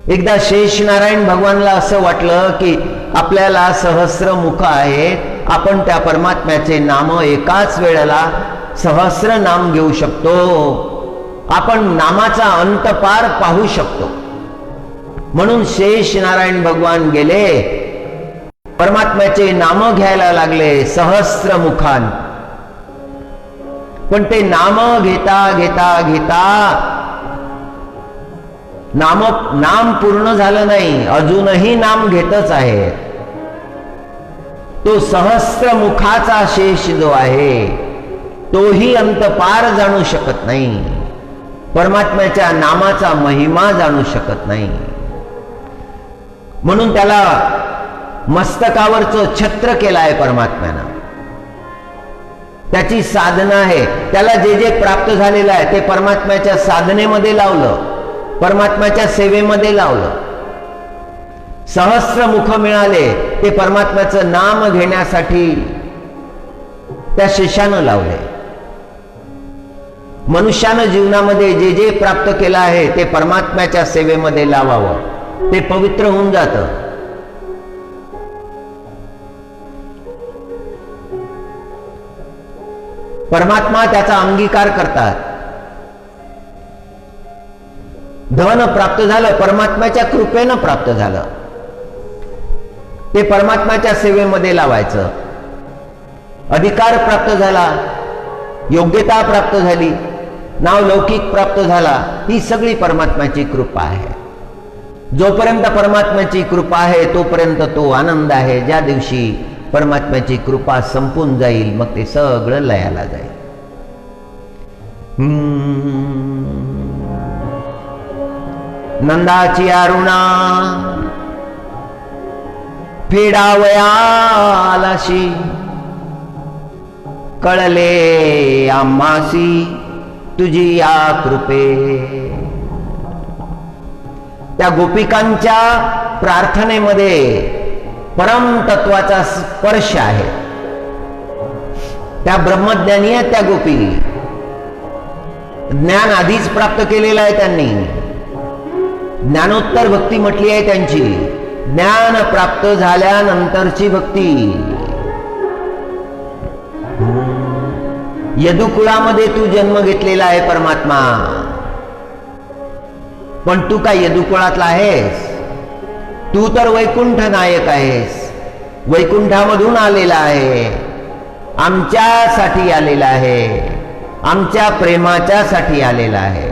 एकदा शेषनारायण भगवानला असं वाटलं की आपल्याला सहस्र मुख आहेत, आपण त्या परमात्म्याचे नाम एकाच वेळेला सहस्र नाम घेऊ शकतो, आपण नामाचा अंत पार पाहू शकतो. म्हणून शेषनारायण भगवान गेले, परमात्म्याचे नाम घ्यायला लागले सहस्र मुखान. पण ते नाम घेता घेता घेता नाम पूर्ण झालं नाही, अजूनही नाम घेतच आहेत. तो सहस्त्र मुखाचा शेष जो आहे तोही अंत पार जाणू शकत नाही, परमात्म्याच्या नामाचा महिमा जाणू शकत नाही. म्हणून त्याला मस्तकावरचं छत्र केलं आहे परमात्म्यानं. त्याची साधना आहे. त्याला जे जे प्राप्त झालेलं आहे ते परमात्म्याच्या साधनेमध्ये लावलं, परमात्म्याच्या सेवेमध्ये लावलं. सहस्र मुख मिळाले ते परमात्म्याचं नाम घेण्यासाठी त्या शिष्यानं लावले. मनुष्यानं जीवनामध्ये जे जे प्राप्त केलं आहे ते परमात्म्याच्या सेवेमध्ये लावावं, ते पवित्र होऊन जातं. परमात्मा त्याचा अंगीकार करतात. धन प्राप्त झालं परमात्म्याच्या कृपेनं प्राप्त झालं, ते परमात्म्याच्या सेवेमध्ये लावायचं. अधिकार प्राप्त झाला, योग्यता प्राप्त झाली, नाव लौकिक प्राप्त झाला, ही सगळी परमात्म्याची कृपा आहे. जोपर्यंत परमात्म्याची कृपा आहे तोपर्यंत तो आनंद आहे. ज्या दिवशी परमात्म्याची कृपा संपून जाईल मग ते सगळं लयाला जाईल. नंदाची अरुणा फेडावयालाशी कळले आम्हासी तुझी या कृपे. त्या गोपिकांच्या प्रार्थनेमध्ये परम तत्वाचा स्पर्श आहे. त्या ब्रह्मज्ञानी आहेत त्या गोपी. ज्ञान आधीच प्राप्त केलेलं आहे त्यांनी. ज्ञानोत्तर भक्ती म्हटली आहे त्यांची. ज्ञान प्राप्त झाल्यानंतरची भक्ती. यदुकुळामध्ये तू जन्म घेतलेला आहे परमात्मा, पण तू काय यदुकुळातला आहेस? तू तर वैकुंठ नायक आहेस. वैकुंठामधून आलेला आहे, आमच्यासाठी आलेला आहे, आमच्या प्रेमाच्या साठी आलेला आहे.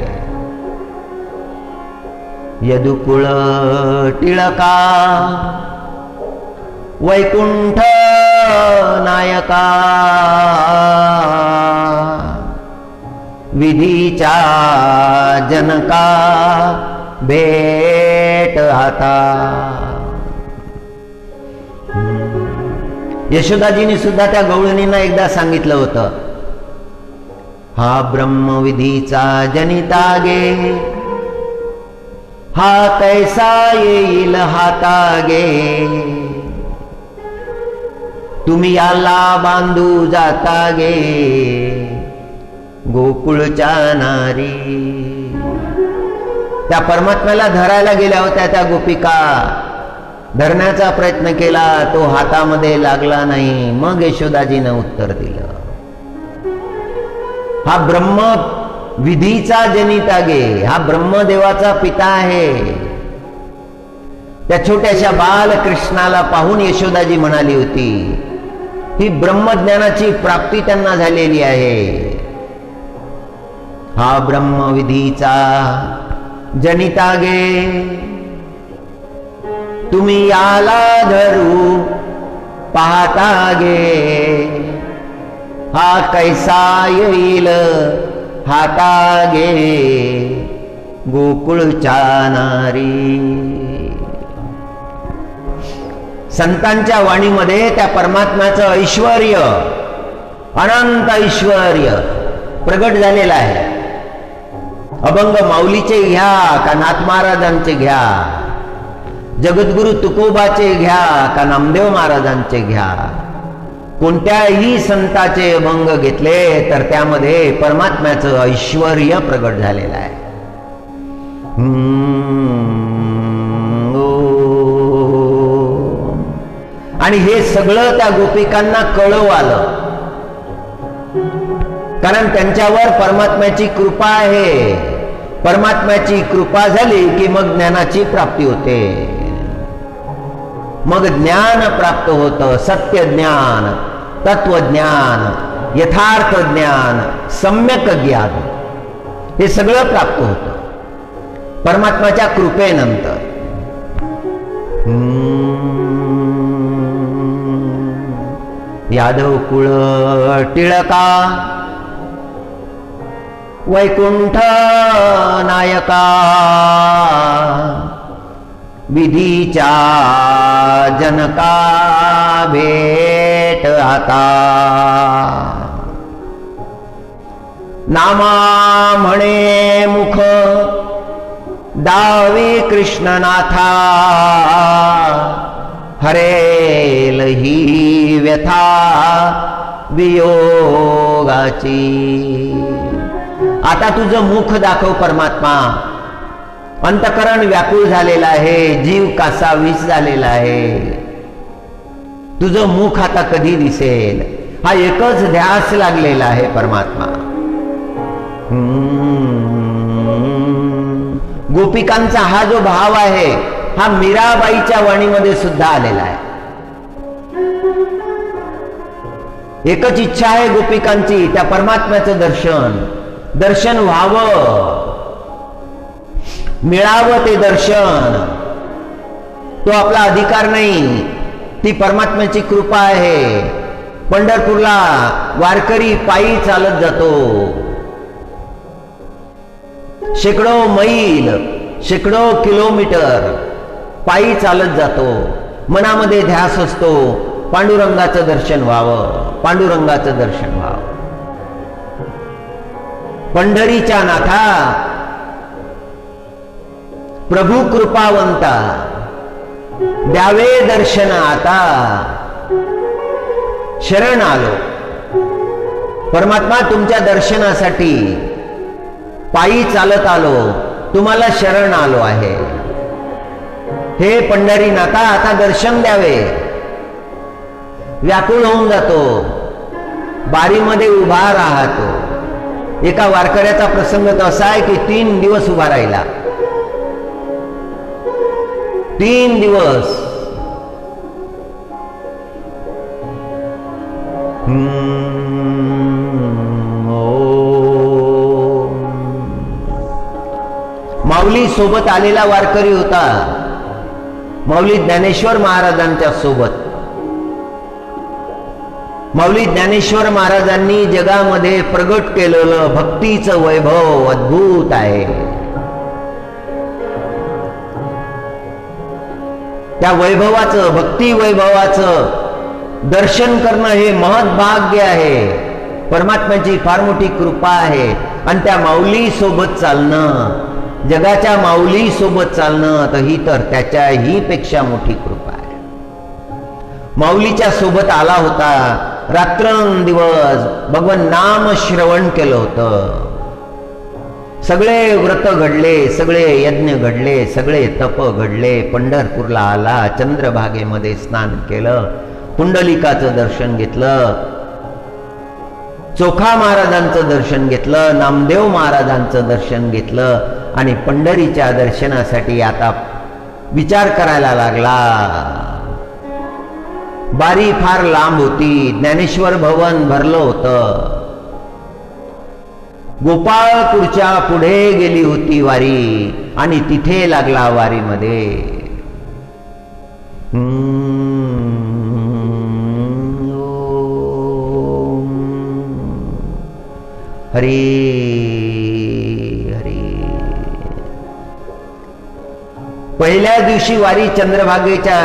यदुकुळ टिळका वैकुंठ नायका विधीचा जनका भेट आता. यशोदाजींनी सुद्धा त्या गवळणींना एकदा सांगितलं होतं, हा ब्रह्मविधीचा जनिता गे, हा कैसा येईल हाता गे, तुम्ही याला बांधू जाता गे गोकुळच्या नारी. त्या परमात्म्याला धरायला गेल्या होत्या त्या गोपिका. धरण्याचा प्रयत्न केला, तो हातामध्ये लागला नाही. मग यशोदाजीनं उत्तर दिलं, हा ब्रह्म विधीचा जनिता गे, हा ब्रह्मदेवाचा पिता आहे. त्या छोट्याशा बालकृष्णाला पाहून यशोदाजी म्हणाली होती, ही ब्रह्मज्ञानाची प्राप्ती त्यांना झालेली आहे. हा ब्रह्मविधीचा जनिता गे, तुम्ही याला धरू पाहता गे, हा कैसा येईल हाता गे गोकुळच्या नारी. संतांच्या वाणीमध्ये त्या परमात्म्याचं ऐश्वर्य, अनंत ऐश्वर्य प्रगट झालेलं आहे. अभंग माऊलीचे घ्या का नाथ महाराजांचे घ्या, जगद्गुरु तुकोबाचे घ्या का नामदेव महाराजांचे घ्या, कोणत्याही संताचे अभंग घेतले तर त्यामध्ये परमात्म्याचं ऐश्वर्य प्रगट झालेलं आहे. आणि हे सगळं त्या गोपिकांना कळव आलं, कारण त्यांच्यावर परमात्म्याची कृपा आहे. परमात्म्याची कृपा झाली की मग ज्ञानाची प्राप्ती होते. मग ज्ञान प्राप्त होतं. सत्य ज्ञान, तत्वज्ञान, यथार्थ ज्ञान, सम्यक ज्ञान, हे सगळं प्राप्त होतं परमात्म्याच्या कृपेनंतर. यादव कुळ टिळका वैकुंठ नायका विधीच्या जनका भेट आता नामा म्हणे मुख दावी कृष्णनाथा हरेल ही व्यथा वियोगाची। आता तुझं मुख दाखव परमात्मा। अंतकरण व्याकुळ झालेला आहे, जीव कासावीस झालेला आहे, तुझं मुख आता कधी दिसेल? हा एकच ध्यास लागलेला आहे परमात्मा। गोपिकांचा हा जो भाव आहे हा मीराबाईच्या वाणीमध्ये सुद्धा आलेला आहे। एकच इच्छा आहे गोपिकांची, त्या परमात्म्याचं दर्शन व्हावं, मिळावं ते दर्शन। तो आपला अधिकार नाही, ती परमात्म्याची कृपा आहे। पंढरपूरला वारकरी पायी चालत जातो, शेकडो मैल शेकडो किलोमीटर पायी चालत जातो, मनामध्ये ध्यास असतो पांडुरंगाचं दर्शन व्हावं, पांडुरंगाचं दर्शन व्हावं। पंढरीच्या नाथा प्रभू कृपावंता द्यावे दर्शन आता, शरण आलो परमात्मा तुमच्या दर्शनासाठी, पायी चालत आलो, तुम्हाला शरण आलो आहे। हे पंढरीनाथा आता दर्शन द्यावे। व्याकुळ होऊन जातो, बारीमध्ये उभा राहतो। एका वारकऱ्याचा प्रसंग तर असा आहे की 3 दिवस उभा राहिला, 3 दिवस। माऊली सोबत आलेला वारकरी होता, माऊली ज्ञानेश्वर महाराजांच्या सोबत। माऊली ज्ञानेश्वर महाराजांनी जगामध्ये प्रगट केलेलं भक्तीचं वैभव अद्भुत आहे। त्या वैभवाचं, भक्ती वैभवाचं दर्शन करणं हे महत्भाग्य आहे, परमात्म्याची फार मोठी कृपा आहे। आणि त्या माऊली सोबत चालणं, जगाच्या माऊली सोबत चालणं, तर ही तर त्याच्याही पेक्षा मोठी कृपा आहे। माऊलीच्या सोबत आला होता, रात्रंदिवस भगवान नाम श्रवण केलं होतं, सगळे व्रत घडले, सगळे यज्ञ घडले, सगळे तप घडले। पंढरपूरला आला, चंद्रभागेमध्ये स्नान केलं, पुंडलिकाचं दर्शन घेतलं, चोखा महाराजांचं दर्शन घेतलं, नामदेव महाराजांचं दर्शन घेतलं आणि पंढरीच्या दर्शनासाठी आता विचार करायला लागला। बारी फार लांब होती, ज्ञानेश्वर भवन भरलं होतं, गोपाळपूरच्या पुढे गेली होती वारी आणि तिथे लागला वारीमध्ये। हरी हरी। पहिल्या दिवशी वारी चंद्रभागेच्या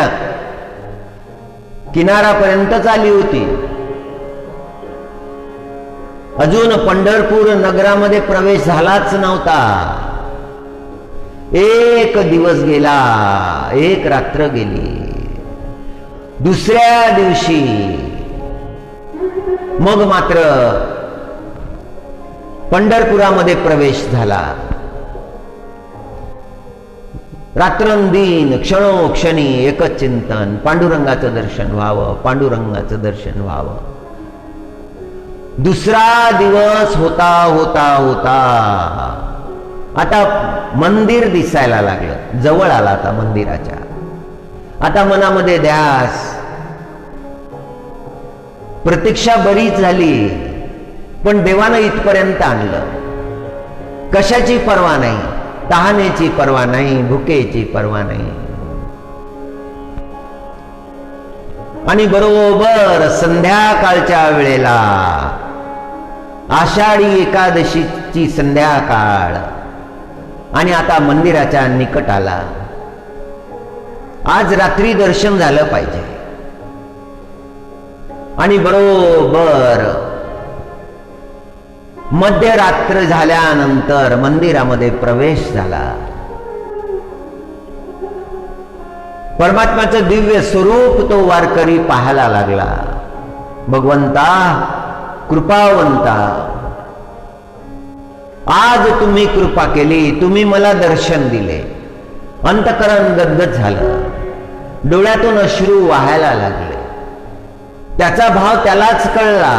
किनाऱ्यापर्यंत आली होती, अजून पंढरपूर नगरामध्ये प्रवेश झालाच नव्हता। एक दिवस गेला, एक रात्र गेली, दुसऱ्या दिवशी मग मात्र पंढरपुरामध्ये प्रवेश झाला। रात्रंदिन क्षणोक्षणी एकच चिंतन, पांडुरंगाचं दर्शन व्हावं, पांडुरंगाचं दर्शन व्हावं। दुसरा दिवस होता होता होता, आता मंदिर दिसायला लागलं, जवळ आला आता मंदिराच्या। आता मनामध्ये ध्यास, प्रतीक्षा बरीच झाली, पण देवानं इथपर्यंत आणलं। कशाची पर्वा नाही, तहानेची पर्वा नाही, भुकेची पर्वा नाही। आणि बरोबर संध्याकाळच्या वेळेला आषाढी एकादशीची संध्याकाळ आणि आता मंदिराच्या निकट आला. आज रात्री दर्शन झालं पाहिजे. आणि बरोबर मध्यरात्र झाल्यानंतर मंदिरामध्ये प्रवेश झाला. परमात्म्याचं दिव्य स्वरूप तो वारकरी पाहायला लागला. भगवंता, कृपावंता, आज तुम्ही कृपा केली, तुम्ही मला दर्शन दिले. अंतकरण गदगद झालं, डोळ्यातून अश्रू वाहायला लागले. त्याचा भाव त्यालाच कळला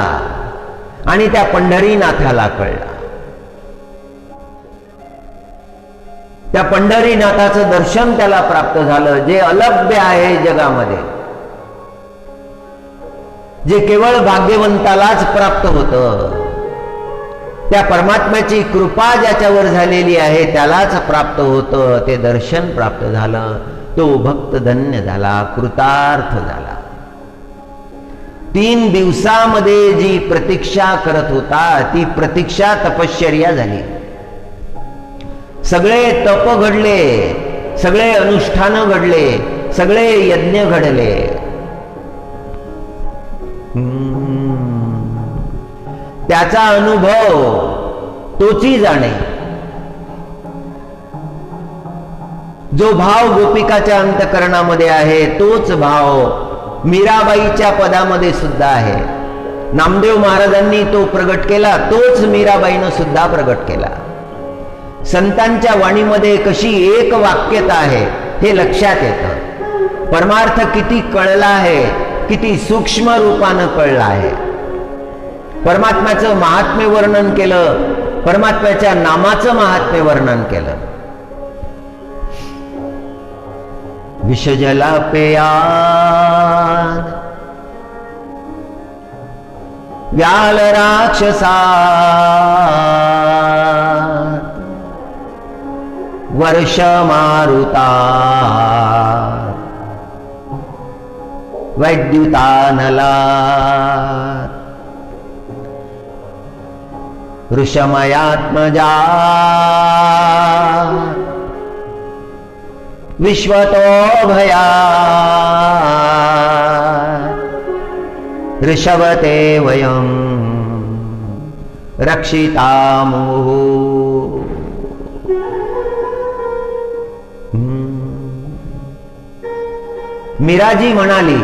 आणि त्या पंढरीनाथाला कळला. त्या पंढरीनाथाचं दर्शन त्याला प्राप्त झालं, जे अलभ्य आहे जगामध्ये, जे केवळ भाग्यवंतालाच प्राप्त होतं. त्या परमात्म्याची कृपा ज्याच्यावर झालेली आहे त्यालाच प्राप्त होतं. ते दर्शन प्राप्त झालं, तो भक्त धन्य झाला, कृतार्थ झाला. 3 दिवसामध्ये जी प्रतीक्षा करत होता ती प्रतीक्षा तपश्चर्या झाली. सगळे तप घडले, सगळे अनुष्ठान घडले, सगळे यज्ञ घडले. त्याचा अनुभव तोची जाणे. जो भाव गोपिकाच्या अंतकरणामध्ये आहे तोच भाव मीराबाईच्या पदामध्ये सुद्धा आहे. नामदेव महाराजांनी तो प्रगट केला, तोच मीराबाईनं सुद्धा प्रगट केला. संतांच्या वाणीमध्ये कशी एक वाक्यता आहे हे लक्षात येतं. परमार्थ किती कळला आहे, किती सूक्ष्म रूपानं कळला आहे. परमात्म्याचं महात्म्य वर्णन केलं, परमात्म्याच्या नामाचं महात्म्य वर्णन केलं. विषजला पेयात व्याल राक्षसा वर्ष मारुता वैद्युतानला ऋषमयात्मजा विश्वतो भया ऋषवते वयं रक्षितामुः. मीराजी म्हणाली,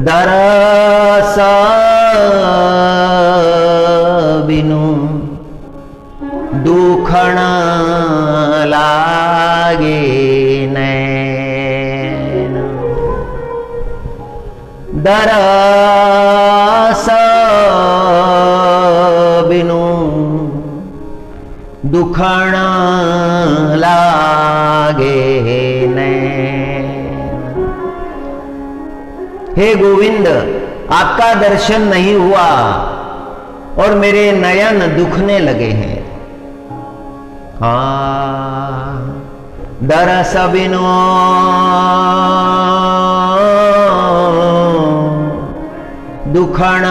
दरस बिनु दुखण लागे नैन. दरस बिनु दुखण लागे नैन. हे गोविंद, आपका दर्शन नहीं हुआ और मेरे नयन दुखने लगे हैं. दरस बिनु दुखण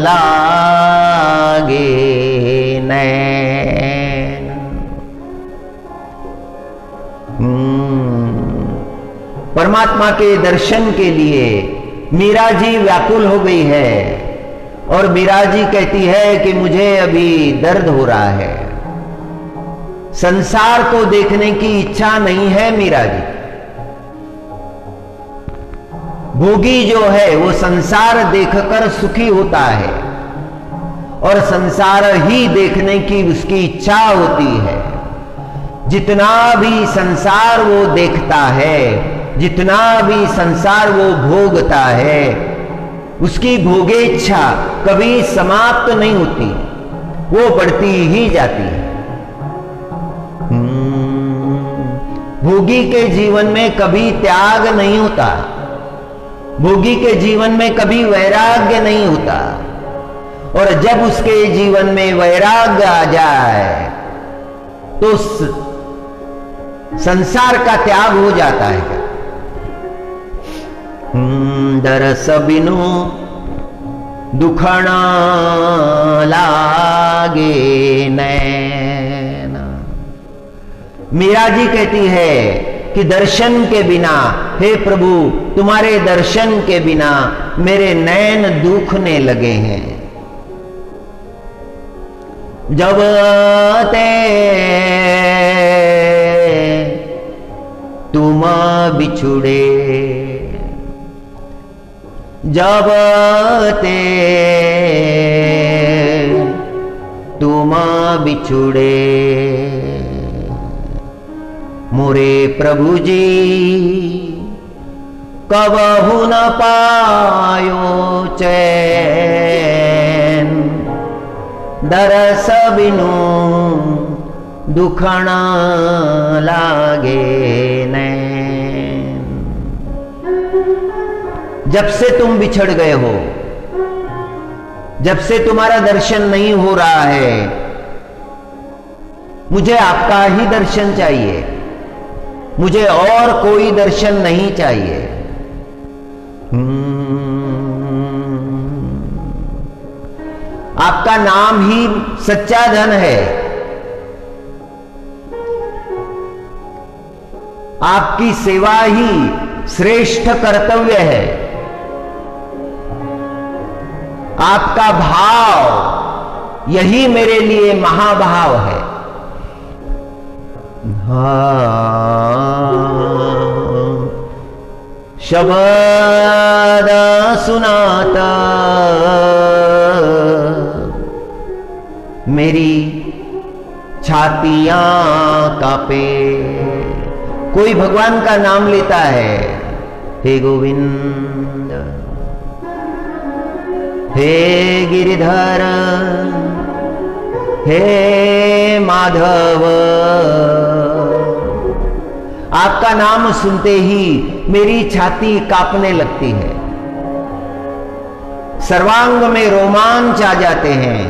लागे नैन. परमात्मा के दर्शन के लिए मीरा जी व्याकुल हो गई है और मीरा जी कहती है कि मुझे अभी दर्द हो रहा है. संसार को देखने की इच्छा नहीं है मीरा जी. भोगी जो है वो संसार देखकर सुखी होता है और संसार ही देखने की उसकी इच्छा होती है. जितना भी संसार वो देखता है, जितना भी संसार वो भोगता है, उसकी भोगेच्छा कभी समाप्त नहीं होती, वो बढ़ती ही जाती है. भोगी के जीवन में कभी त्याग नहीं होता, भोगी के जीवन में कभी वैराग्य नहीं होता. और जब उसके जीवन में वैराग्य आ जाए तो संसार का त्याग हो जाता है. दरस बिनु दुखना लागे नैन। मीरा जी कहती है कि दर्शन के बिना, हे प्रभु तुम्हारे दर्शन के बिना मेरे नैन दुखने लगे हैं। जब ते तुम बिछुड़े, जब ते तुम बिछुड़े, मोरे प्रभु जी कबहु न पायो चैन। दरस बिनु दुखना लागे नैन। जब से तुम बिछड़ गए हो, जब से तुम्हारा दर्शन नहीं हो रहा है, मुझे आपका ही दर्शन चाहिए, मुझे और कोई दर्शन नहीं चाहिए। आपका नाम ही सच्चा धन है, आपकी सेवा ही श्रेष्ठ कर्तव्य है। आपका भाव यही मेरे लिए महाभाव है। शब्द सुनाता मेरी छातियां कांपे। कोई भगवान का नाम लेता है, हे गोविंद, हे गिरिधर, हे माधव। आपका नाम सुनते ही मेरी छाती कांपने लगती है, सर्वांग में रोमांच आ जाते हैं,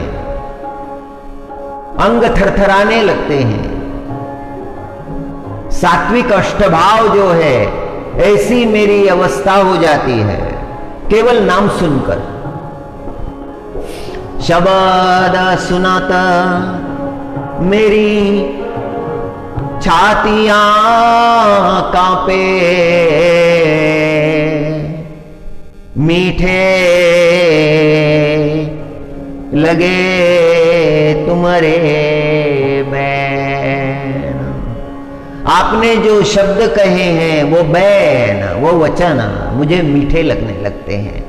अंग थरथराने लगते हैं। सात्विक अष्टभाव जो है, ऐसी मेरी अवस्था हो जाती है केवल नाम सुनकर। शब्द सुनाता मेरी छातियां कांपे। मीठे लगे तुम्हारे बैन। आपने जो शब्द कहे हैं वो बैन, वो वचन मुझे मीठे लगने लगते हैं।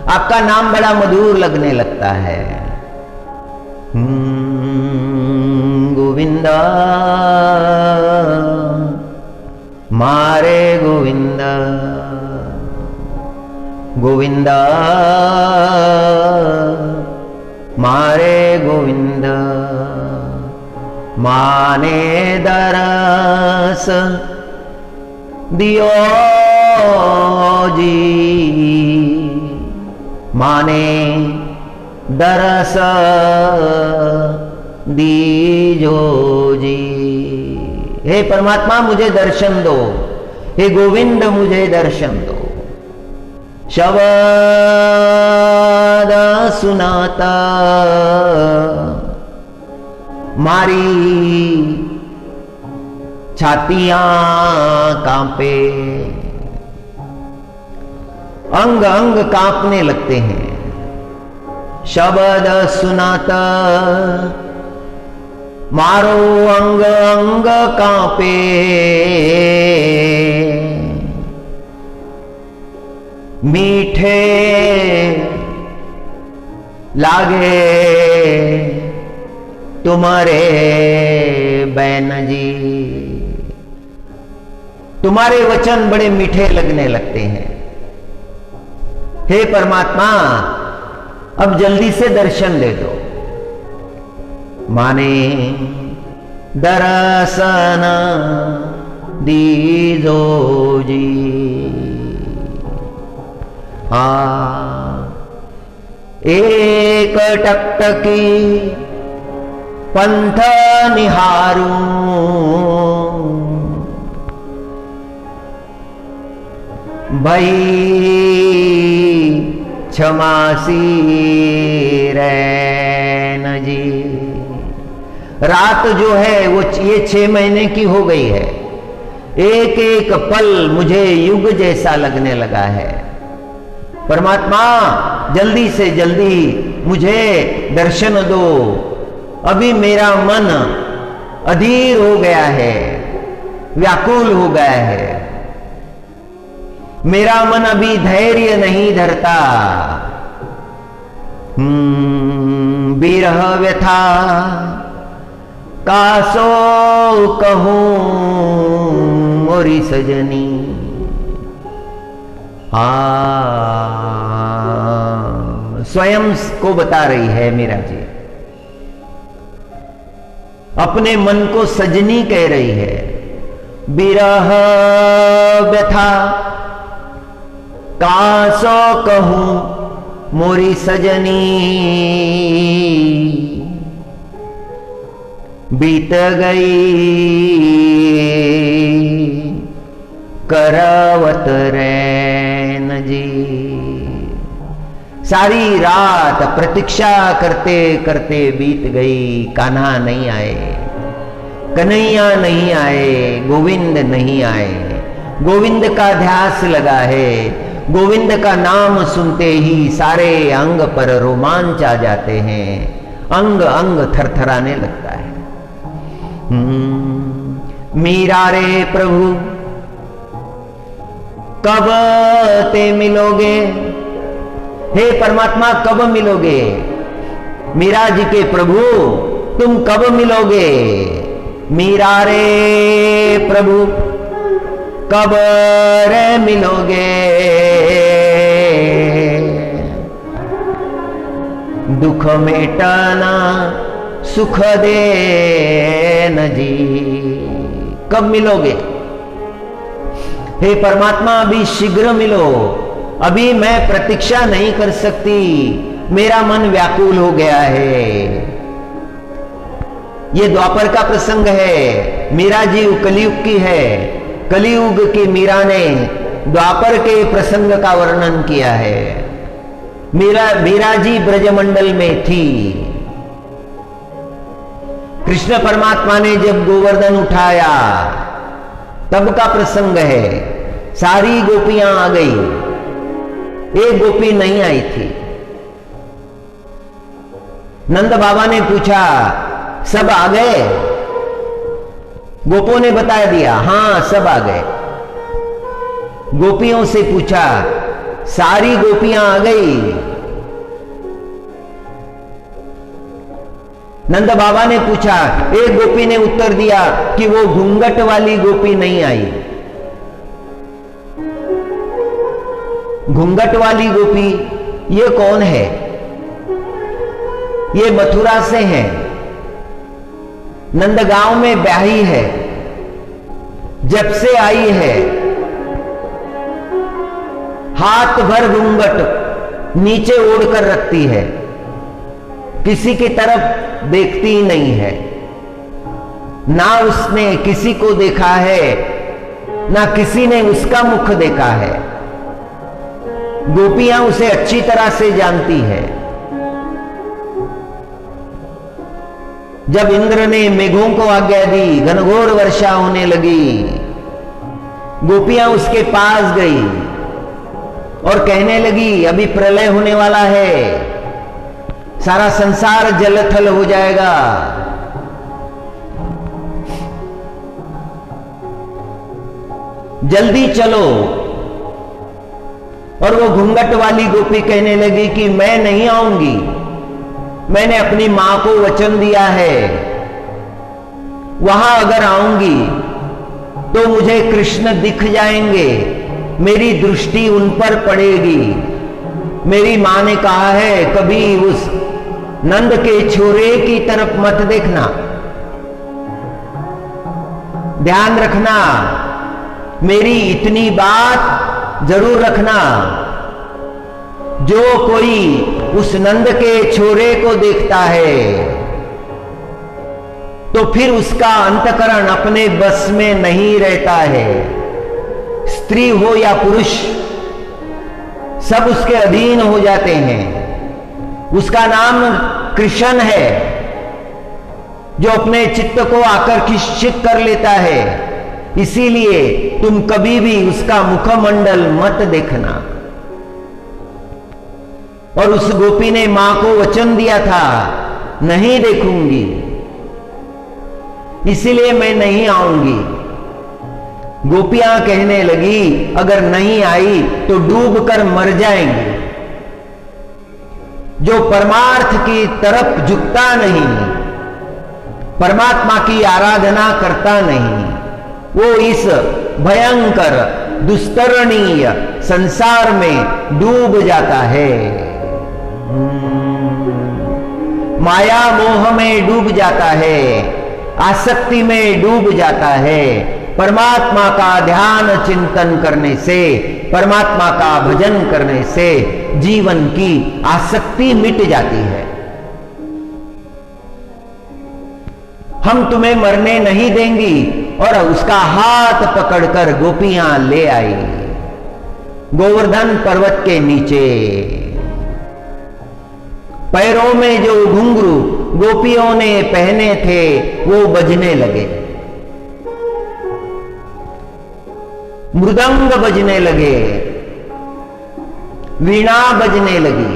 आपका नाम बड़ा मधुर लगने लगता है। गोविंदा मारे गोविंदा, गोविंदा मारे गोविंदा। माने दरस दियो जी, माने दरस दीजो जी। हे परमात्मा मुझे दर्शन दो, हे गोविंद मुझे दर्शन दो। शब्द सुनाता मारी छातियां कांपे। अंग अंग कांपने लगते हैं। शब्द सुनाता मारो अंग अंग कांपे। मीठे लागे तुम्हारे बैन जी। तुम्हारे वचन बड़े मीठे लगने लगते हैं। हे परमात्मा अब जल्दी से दर्शन दे दो। माने दर्शन दीजो जी। एक टकटकी पंथ निहारू। भई क्षमासी रैन जी। रात जो है वो ये 6 महीने की हो गई है, एक एक पल मुझे युग जैसा लगने लगा है। परमात्मा जल्दी से जल्दी मुझे दर्शन दो, अभी मेरा मन अधीर हो गया है, व्याकुल हो गया है, मेरा मन अभी धैर्य नहीं धरता। विरह व्यथा कासो कहूं मोरी सजनी। स्वयं को बता रही है मीरा जी, अपने मन को सजनी कह रही है। विरह व्यथा कासो कहूं मोरी सजनी, बीत गई करवत रैन जी। सारी रात प्रतीक्षा करते करते बीत गई, कान्हा नहीं आए, कन्हैया नहीं आए, गोविंद नहीं आए। गोविंद का ध्यास लगा है, गोविंद का नाम सुनते ही सारे अंग पर रोमांच आ जाते हैं, अंग अंग थरथराने लगता है। मीरा रे प्रभु कब ते मिलोगे, हे परमात्मा कब मिलोगे। मीरा जी के प्रभु तुम कब मिलोगे। मीरा रे प्रभु कब रे मिलोगे। दुख मेटाना सुख दे न जी, कब मिलोगे। हे परमात्मा अभी शीघ्र मिलो, अभी मैं प्रतीक्षा नहीं कर सकती, मेरा मन व्याकुल हो गया है। ये द्वापर का प्रसंग है, मीरा जी कलयुग की है। कलयुग की मीरा ने द्वापर के प्रसंग का वर्णन किया है। मीरा जी ब्रजमंडल में थी। कृष्ण परमात्मा ने जब गोवर्धन उठाया तब का प्रसंग है। सारी गोपियां आ गई, एक गोपी नहीं आई थी। नंद बाबा ने पूछा सब आ गए। गोपों ने बता दिया हां सब आ गए। गोपियों से पूछा सारी गोपियां आ गई। नंद बाबा ने पूछा, एक गोपी ने उत्तर दिया कि वो घूंघट वाली गोपी नहीं आई। घूंघट वाली गोपी ये कौन है। ये मथुरा से है, नंदगांव में ब्याही है, जब से आई है हाथ भर घूंघट नीचे ओढ़कर रखती है, किसी की तरफ देखती ही नहीं है। ना उसने किसी को देखा है, ना किसी ने उसका मुख देखा है। गोपियां उसे अच्छी तरह से जानती है। जब इंद्र ने मेघों को आज्ञा दी, घनघोर वर्षा होने लगी, गोपियां उसके पास गई और कहने लगी अभी प्रलय होने वाला है, सारा संसार जलथल हो जाएगा। जल्दी चलो। और वो घूंघट वाली गोपी कहने लगी कि मैं नहीं आऊंगी, मैंने अपनी मां को वचन दिया है, वहां अगर आऊंगी तो मुझे कृष्ण दिख जाएंगे, मेरी दृष्टि उन पर पड़ेगी। मेरी मां ने कहा है कभी उस नंद के छोरे की तरफ मत देखना, ध्यान रखना, मेरी इतनी बात जरूर रखना, जो कोई उस नंद के छोरे को देखता है तो फिर उसका अंतकरण अपने बस में नहीं रहता है। स्त्री हो या पुरुष, सब उसके अधीन हो जाते हैं। उसका नाम कृष्ण है, जो अपने चित्त को आकर्षित कर लेता है। इसीलिए तुम कभी भी उसका मुखमंडल मत देखना। और उस गोपी ने मां को वचन दिया था, नहीं देखूंगी, इसीलिए मैं नहीं आऊंगी। गोपियां कहने लगी, अगर नहीं आई तो डूब कर मर जाएंगे। जो परमार्थ की तरफ झुकता नहीं, परमात्मा की आराधना करता नहीं, वो इस भयंकर दुस्तरणीय संसार में डूब जाता है। माया मोह में डूब जाता है, आसक्ति में डूब जाता है। परमात्मा का ध्यान चिंतन करने से, परमात्मा का भजन करने से जीवन की आसक्ति मिट जाती है। हम तुम्हें मरने नहीं देंगी। और उसका हाथ पकड़कर गोपियां ले आई गोवर्धन पर्वत के नीचे। पैरों में जो घुंघरू गोपियों ने पहने थे वो बजने लगे, मृदंग बजने लगे, वीणा बजने लगी।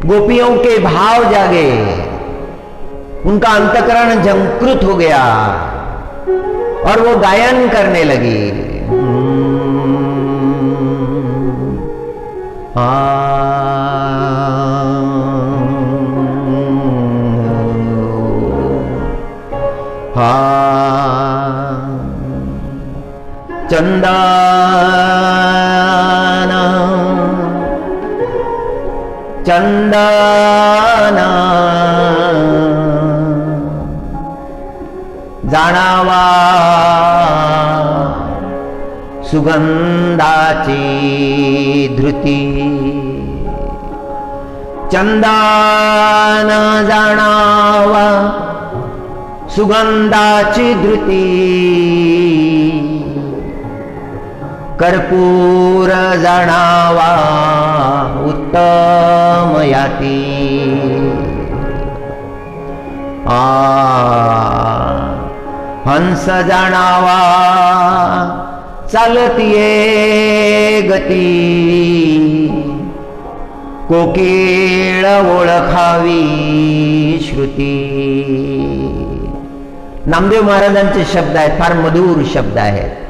गोपियों के भाव जागे, उनका अंतकरण झंकृत हो गया और वो गायन करने लगी। चंदन चंदन जाणावा सुगंधाची धृती, चंदन जाणावा सुगंधाची धृती, कर्पूर जाणावा उत्तम याती। हंस जाणावा चालतीये गती, कोकिळ ओळखावी श्रुती। नामदेव महाराजांचे शब्द आहेत, फार मधुर शब्द आहेत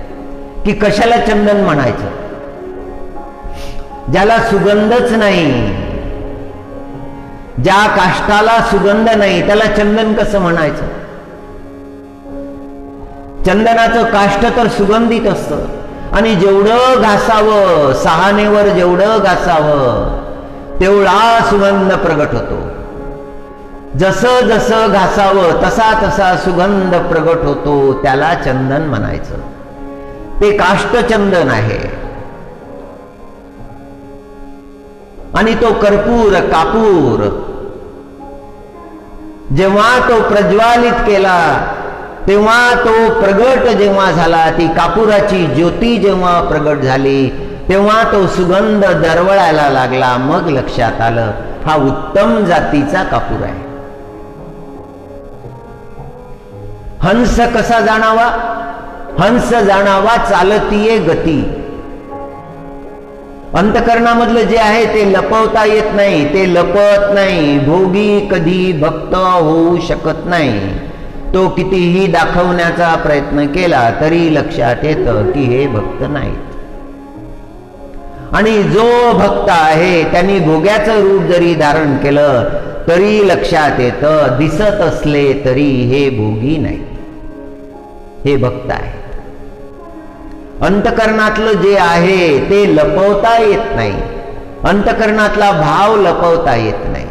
की कशाला चंदन म्हणायचं, ज्याला सुगंधच नाही, ज्या काष्टाला सुगंध नाही त्याला चंदन कसं म्हणायचं? चंदनाचं काष्ट तर सुगंधित असतं आणि जेवढं घासावं, सहानेवर जेवढं घासावं तेवढा सुगंध प्रगट होतो। जसं जसं घासावं तसा तसा सुगंध प्रगट होतो, त्याला चंदन म्हणायचं। ते काष्टचंदन आहे। आणि तो कर्पूर कापूर जेव्हा तो प्रज्वालित केला तेव्हा तो प्रगट जेव्हा झाला, ती कापुराची ज्योती जेव्हा प्रगट झाली तेव्हा तो सुगंध दरवळायला लागला। मग लक्षात आलं हा उत्तम जातीचा कापूर आहे। हंस कसा जाणावा? हंस जाणावा चालतीये गती। अंतकरणामधलं जे आहे ते लपवता येत नाही, ते लपत नाही। भोगी कधी भक्त होऊ शकत नाही। तो कितीही दाखवण्याचा प्रयत्न केला तरी लक्षात येतं की हे भक्त नाहीत। आणि जो भक्त आहे त्यांनी भोग्याचं रूप जरी धारण केलं तरी लक्षात येतं, दिसत असले तरी हे भोगी नाही, हे भक्त आहे। अंतकरणातलं जे आहे ते लपवता येत नाही, अंतकरणातला भाव लपवता येत नाही।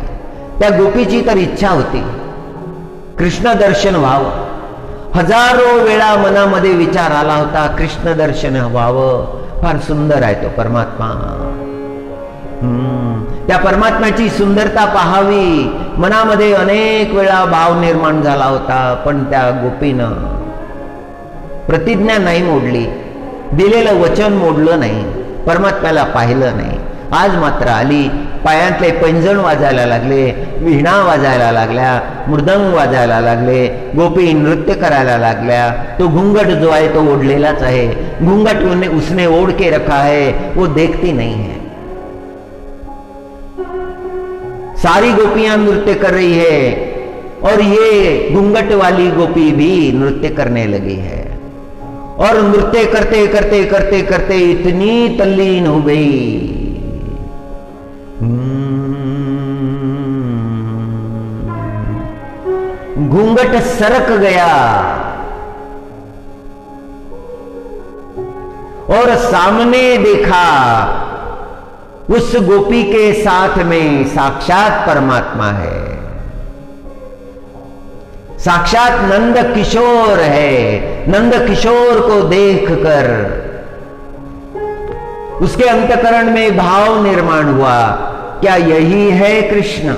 त्या गोपीची तर इच्छा होती कृष्ण दर्शन व्हावं। हजारो वेळा मनामध्ये विचार आला होता कृष्ण दर्शन व्हावं, फार सुंदर आहे तो परमात्मा। त्या परमात्म्याची सुंदरता पाहावी मनामध्ये अनेक वेळा भाव निर्माण झाला होता, पण त्या गोपीनं प्रतिज्ञा नाही मोडली, दिलेलं वचन मोडलं नाही, परमात्म्याला पाहिलं नाही. आज मात्र आली, पायातले पैंजण वाजायला लागले, वीणा वाजायला लागल्या, मृदंग वाजायला लागले, गोपी नृत्य करायला लागल्या. तो घूंघट जो है तो ओढ़लेलाच है, घूंघट उसने ओढ़ के रखा है, वो देखती नहीं है. सारी गोपियां नृत्य कर रही है और ये घूंघट वाली गोपी भी नृत्य करने लगी है और नृत्य करते करते करते करते इतनी तल्लीन हो गई. घूंघट सरक गया और सामने देखा उस गोपी के साथ में साक्षात परमात्मा है, साक्षात नंद किशोर है. नंद किशोर को देखकर उसके अंतकरण में भाव निर्माण हुआ, क्या यही है कृष्ण?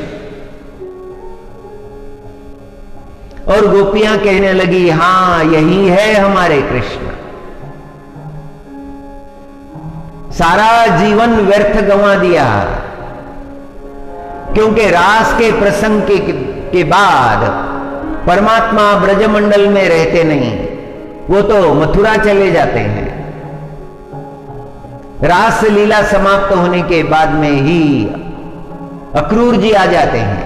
और गोपियां कहने लगी, हां यही है हमारे कृष्ण. सारा जीवन व्यर्थ गंवा दिया, क्योंकि रास के प्रसंग के बाद परमात्मा ब्रजमंडल में रहते नहीं, वो तो मथुरा चले जाते हैं. रास लीला समाप्त होने के बाद में ही अक्रूर जी आ जाते हैं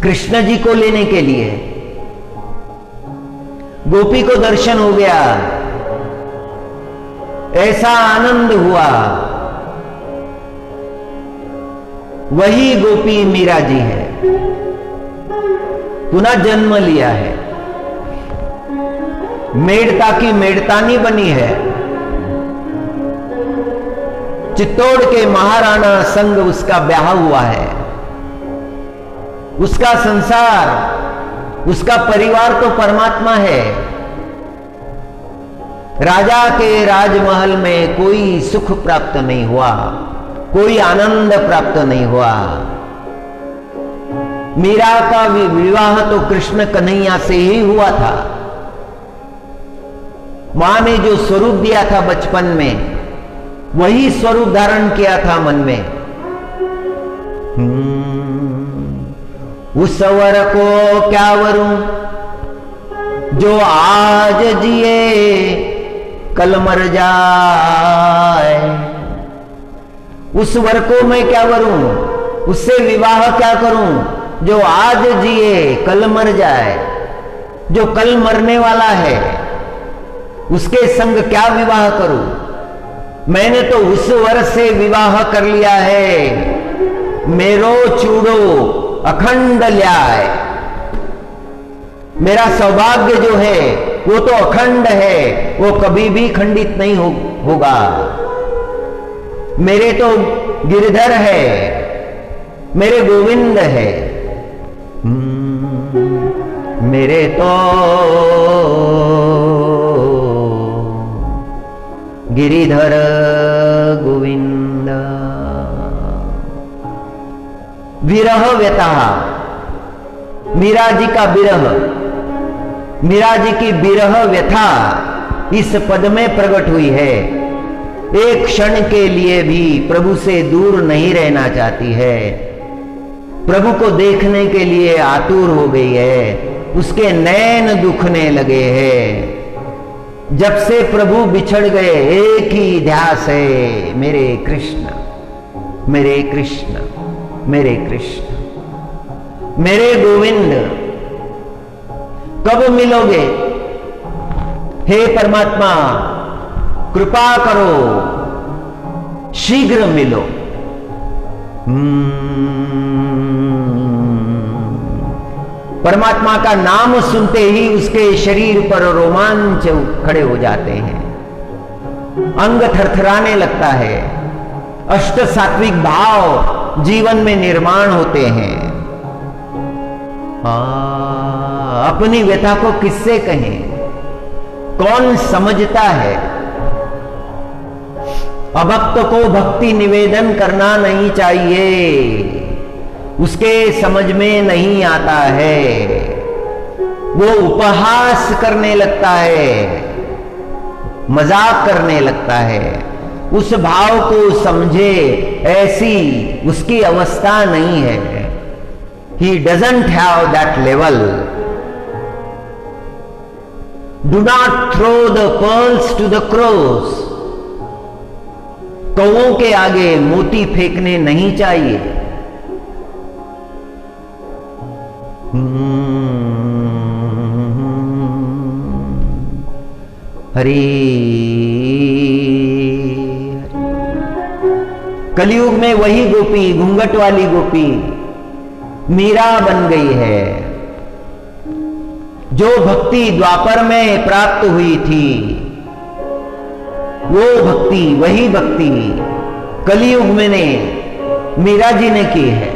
कृष्ण जी को लेने के लिए. गोपी को दर्शन हो गया, ऐसा आनंद हुआ. वही गोपी मीरा जी है, पुनः जन्म लिया है, मेड़ता की मेड़तानी बनी है. चित्तौड़ के महाराणा संग उसका ब्याह हुआ है. उसका संसार, उसका परिवार तो परमात्मा है. राजा के राजमहल में कोई सुख प्राप्त नहीं हुआ, कोई आनंद प्राप्त नहीं हुआ. मीरा का विवाह तो कृष्ण कन्हैया से ही हुआ था. मां ने जो स्वरूप दिया था बचपन में, वही स्वरूप धारण किया था मन में. उस वर को क्या वरूं जो आज जिए कल मर जाए. उस वर को मैं क्या वरूं, उससे विवाह क्या करूं जो आज जिए कल मर जाए. जो कल मरने वाला है उसके संग क्या विवाह करूं. मैंने तो उस वर से विवाह कर लिया है, मेरो चूड़ो अखंड ल्याय. मेरा सौभाग्य जो है वो तो अखंड है, वो कभी भी खंडित नहीं होगा. मेरे तो गिरधर है, मेरे गोविंद है, मेरे तो गिरिधर गोविंद. विरह व्यथा, मीरा जी का विरह, मीरा जी की विरह व्यथा इस पद में प्रकट हुई है. एक क्षण के लिए भी प्रभु से दूर नहीं रहना चाहती है, प्रभु को देखने के लिए आतुर हो गई है. उसके नैन दुखने लगे हैं. जब से प्रभु बिछड़ गए एक ही ध्यास है, मेरे कृष्ण, मेरे कृष्ण, मेरे कृष्ण, मेरे गोविंद. कब मिलोगे हे परमात्मा, कृपा करो, शीघ्र मिलो. परमात्मा का नाम सुनते ही उसके शरीर पर रोमांच खड़े हो जाते हैं, अंग थरथराने लगता है. अष्ट सात्विक भाव जीवन में निर्माण होते हैं. अपनी व्यथा को किससे कहें, कौन समझता है. अभक्त को भक्ति निवेदन करना नहीं चाहिए, उसके समझ में नहीं आता है, वो उपहास करने लगता है, मजाक करने लगता है। उस भाव को समझे ऐसी उसकी अवस्था नहीं है। He doesn't have that level. Do not throw the pearls to the crows. कौओं के आगे मोती फेंकने नहीं चाहिए। हरि कलयुग में वही गोपी, घूंघट वाली गोपी मीरा बन गई है। जो भक्ति द्वापर में प्राप्त हुई थी, वो भक्ति, वही भक्ति कलयुग में ने मीरा जी ने की है।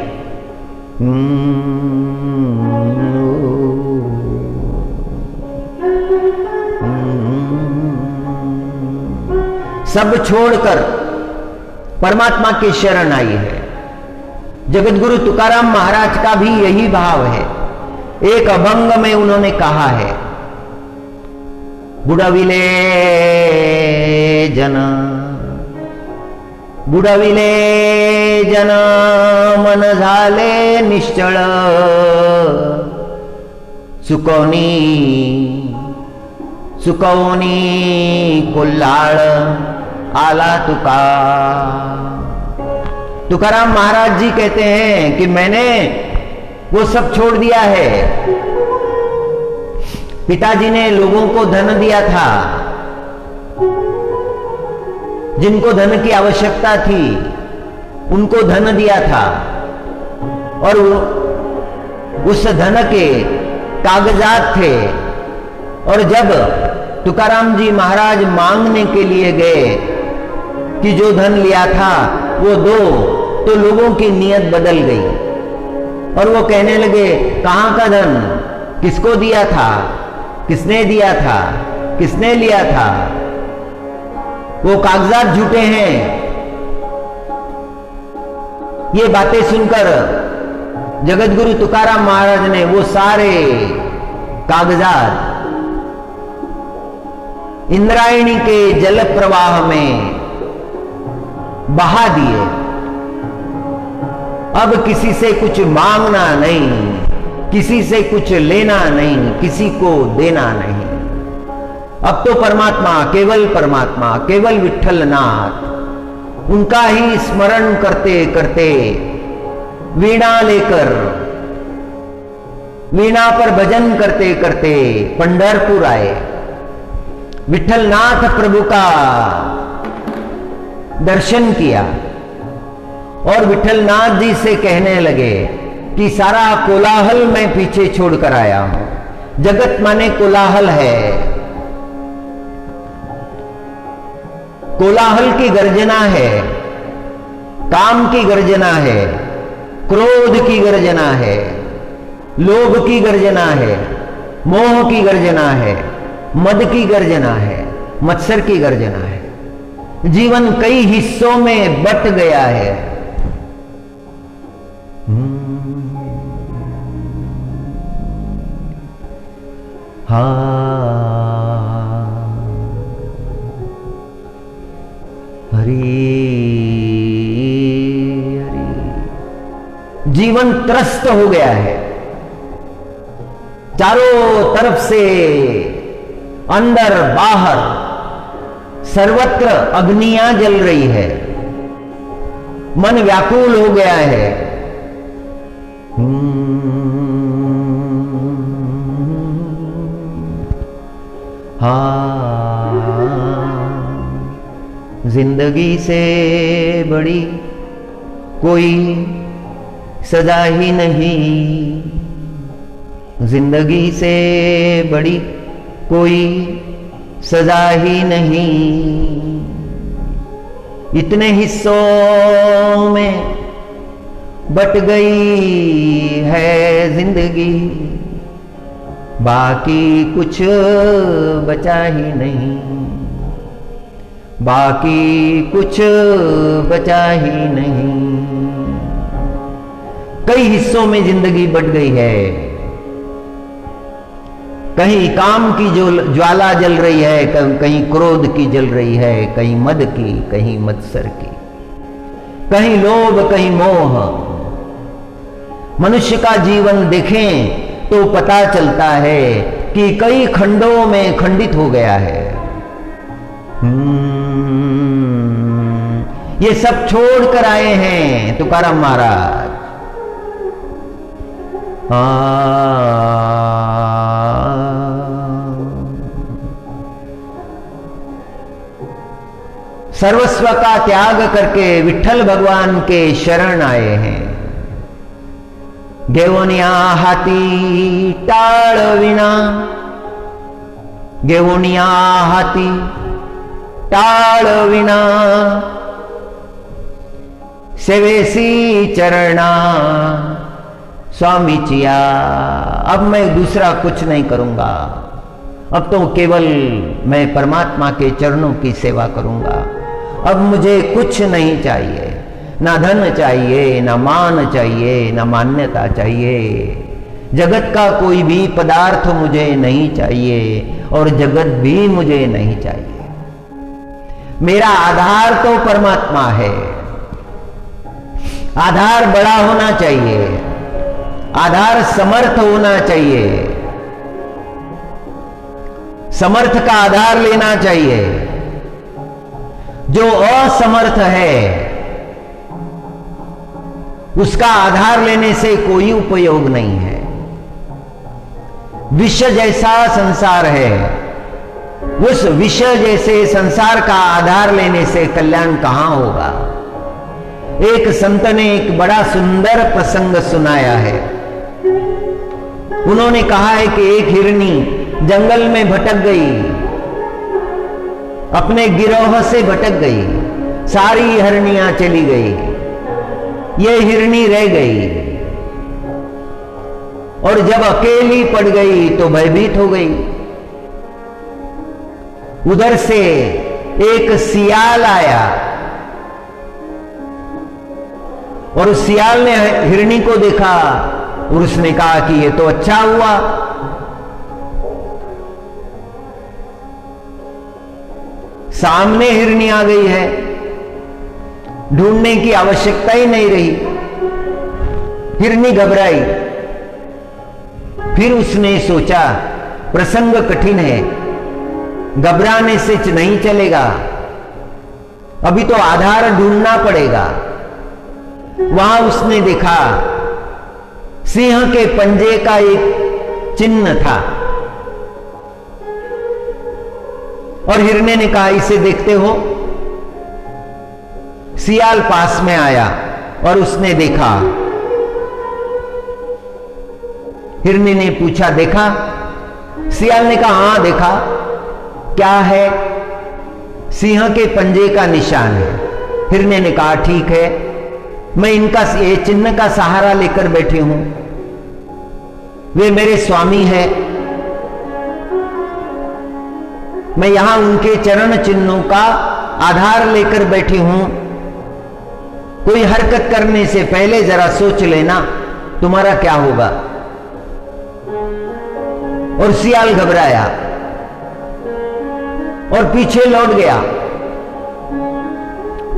सब छोड़कर परमात्मा की शरण आई है। जगत गुरु तुकाराम महाराज का भी यही भाव है। एक अभंग में उन्होंने कहा है, बुडविले जन, बुडविले जन मन झाले निश्चळ, सुकवनी सुकवनी कुल्हाळ आला तुका। तुकाराम महाराज जी कहते हैं कि मैंने वो सब छोड़ दिया है। पिताजी ने लोगों को धन दिया था, जिनको धन की आवश्यकता थी उनको धन दिया था, और उस धन के कागजात थे। और जब तुकाराम जी महाराज मांगने के लिए गए कि जो धन लिया था वो दो, तो लोगों की नीयत बदल गई और वो कहने लगे, कहां का धन, किसको दिया था, किसने दिया था, किसने लिया था, वो कागजात झूठे हैं। ये बातें सुनकर जगत गुरु तुकाराम महाराज ने वो सारे कागजात इंद्रायणी के जल प्रवाह में बहा दिए। अब किसी से कुछ मांगना नहीं, किसी से कुछ लेना नहीं, किसी को देना नहीं। अब तो परमात्मा, केवल परमात्मा, केवल विठ्ठलनाथ, उनका ही स्मरण करते करते वीणा लेकर, वीणा पर भजन करते करते पंढरपुर आए। विठ्ठलनाथ प्रभु का दर्शन किया और विठ्ठलनाथ जी से कहने लगे कि सारा कोलाहल मैं पीछे छोड़कर आया हूं। जगत माने कोलाहल है, कोलाहल की गर्जना है, काम की गर्जना है, क्रोध की गर्जना है, लोभ की गर्जना है, मोह की गर्जना है, मद की गर्जना है, मत्सर की गर्जना है। जीवन कई हिस्सों में बट गया है। हरि हरि, जीवन त्रस्त हो गया है। चारों तरफ से, अंदर बाहर, सर्वत्र अग्नियां जल रही है। मन व्याकुल हो गया है। जिंदगी से बड़ी कोई सजा ही नहीं, जिंदगी से बड़ी कोई सजा ही नहीं। इतने हिस्सों में बट गई है जिंदगी, बाकी कुछ बचा ही नहीं। बाकी कुछ बचा ही नहीं। कई हिस्सों में जिंदगी बट गई है। कहीं काम की जो ज्वाला जल रही है, कहीं क्रोध की जल रही है, कहीं मद की, कहीं मत्सर की, कहीं लोभ, कहीं मोह। मनुष्य का जीवन देखें तो पता चलता है कि कई खंडों में खंडित हो गया है। ये सब छोड़ कर आए हैं तुकाराम महाराज। सर्वस्व का त्याग करके विठ्ठल भगवान के शरण आए हैं। घेऊनिया हाती टाळ विना, घेऊनिया हाती टाळ विना, सेवेसी चरणा स्वामी चिया। अब मैं दूसरा कुछ नहीं करूंगा, अब तो केवल मैं परमात्मा के चरणों की सेवा करूंगा। अब मुझे कुछ नहीं चाहिए, ना धन चाहिए, ना मान चाहिए, ना मान्यता चाहिए। जगत का कोई भी पदार्थ मुझे नहीं चाहिए और जगत भी मुझे नहीं चाहिए। मेरा आधार तो परमात्मा है। आधार बड़ा होना चाहिए, आधार समर्थ होना चाहिए, समर्थ का आधार लेना चाहिए। जो असमर्थ है उसका आधार लेने से कोई उपयोग नहीं है। विश्व जैसा संसार है, उस विश्व जैसे संसार का आधार लेने से कल्याण कहां होगा। एक संत ने एक बड़ा सुंदर प्रसंग सुनाया है। उन्होंने कहा है कि एक हिरनी जंगल में भटक गई, अपने गिरोह से भटक गई, सारी हिरनियां चली गई, ये हिरनी रह गई और जब अकेली पड़ गई तो भयभीत हो गई। उधर से एक सियाल आया और उस सियाल ने हिरनी को देखा और उसने कहा कि ये तो अच्छा हुआ, सामने हिरनी आ गई है, ढूंढने की आवश्यकता ही नहीं रही। हिरनी घबराई। फिर उसने सोचा प्रसंग कठिन है, घबराने से नहीं चलेगा, अभी तो आधार ढूंढना पड़ेगा। वहां उसने देखा सिंह के पंजे का एक चिन्ह था और हिरने ने कहा इसे देखते हो। सियाल पास में आया और उसने देखा। हिरने ने पूछा देखा? सियाल ने कहा हां देखा। क्या है? सिंह के पंजे का निशान है। हिरने ने कहा ठीक है, मैं इनका ये चिन्ह का सहारा लेकर बैठी हूं, वे मेरे स्वामी हैं, मैं यहां उनके चरण चिन्हों का आधार लेकर बैठी हूं। कोई हरकत करने से पहले जरा सोच लेना तुम्हारा क्या होगा। और सियाल घबराया और पीछे लौट गया।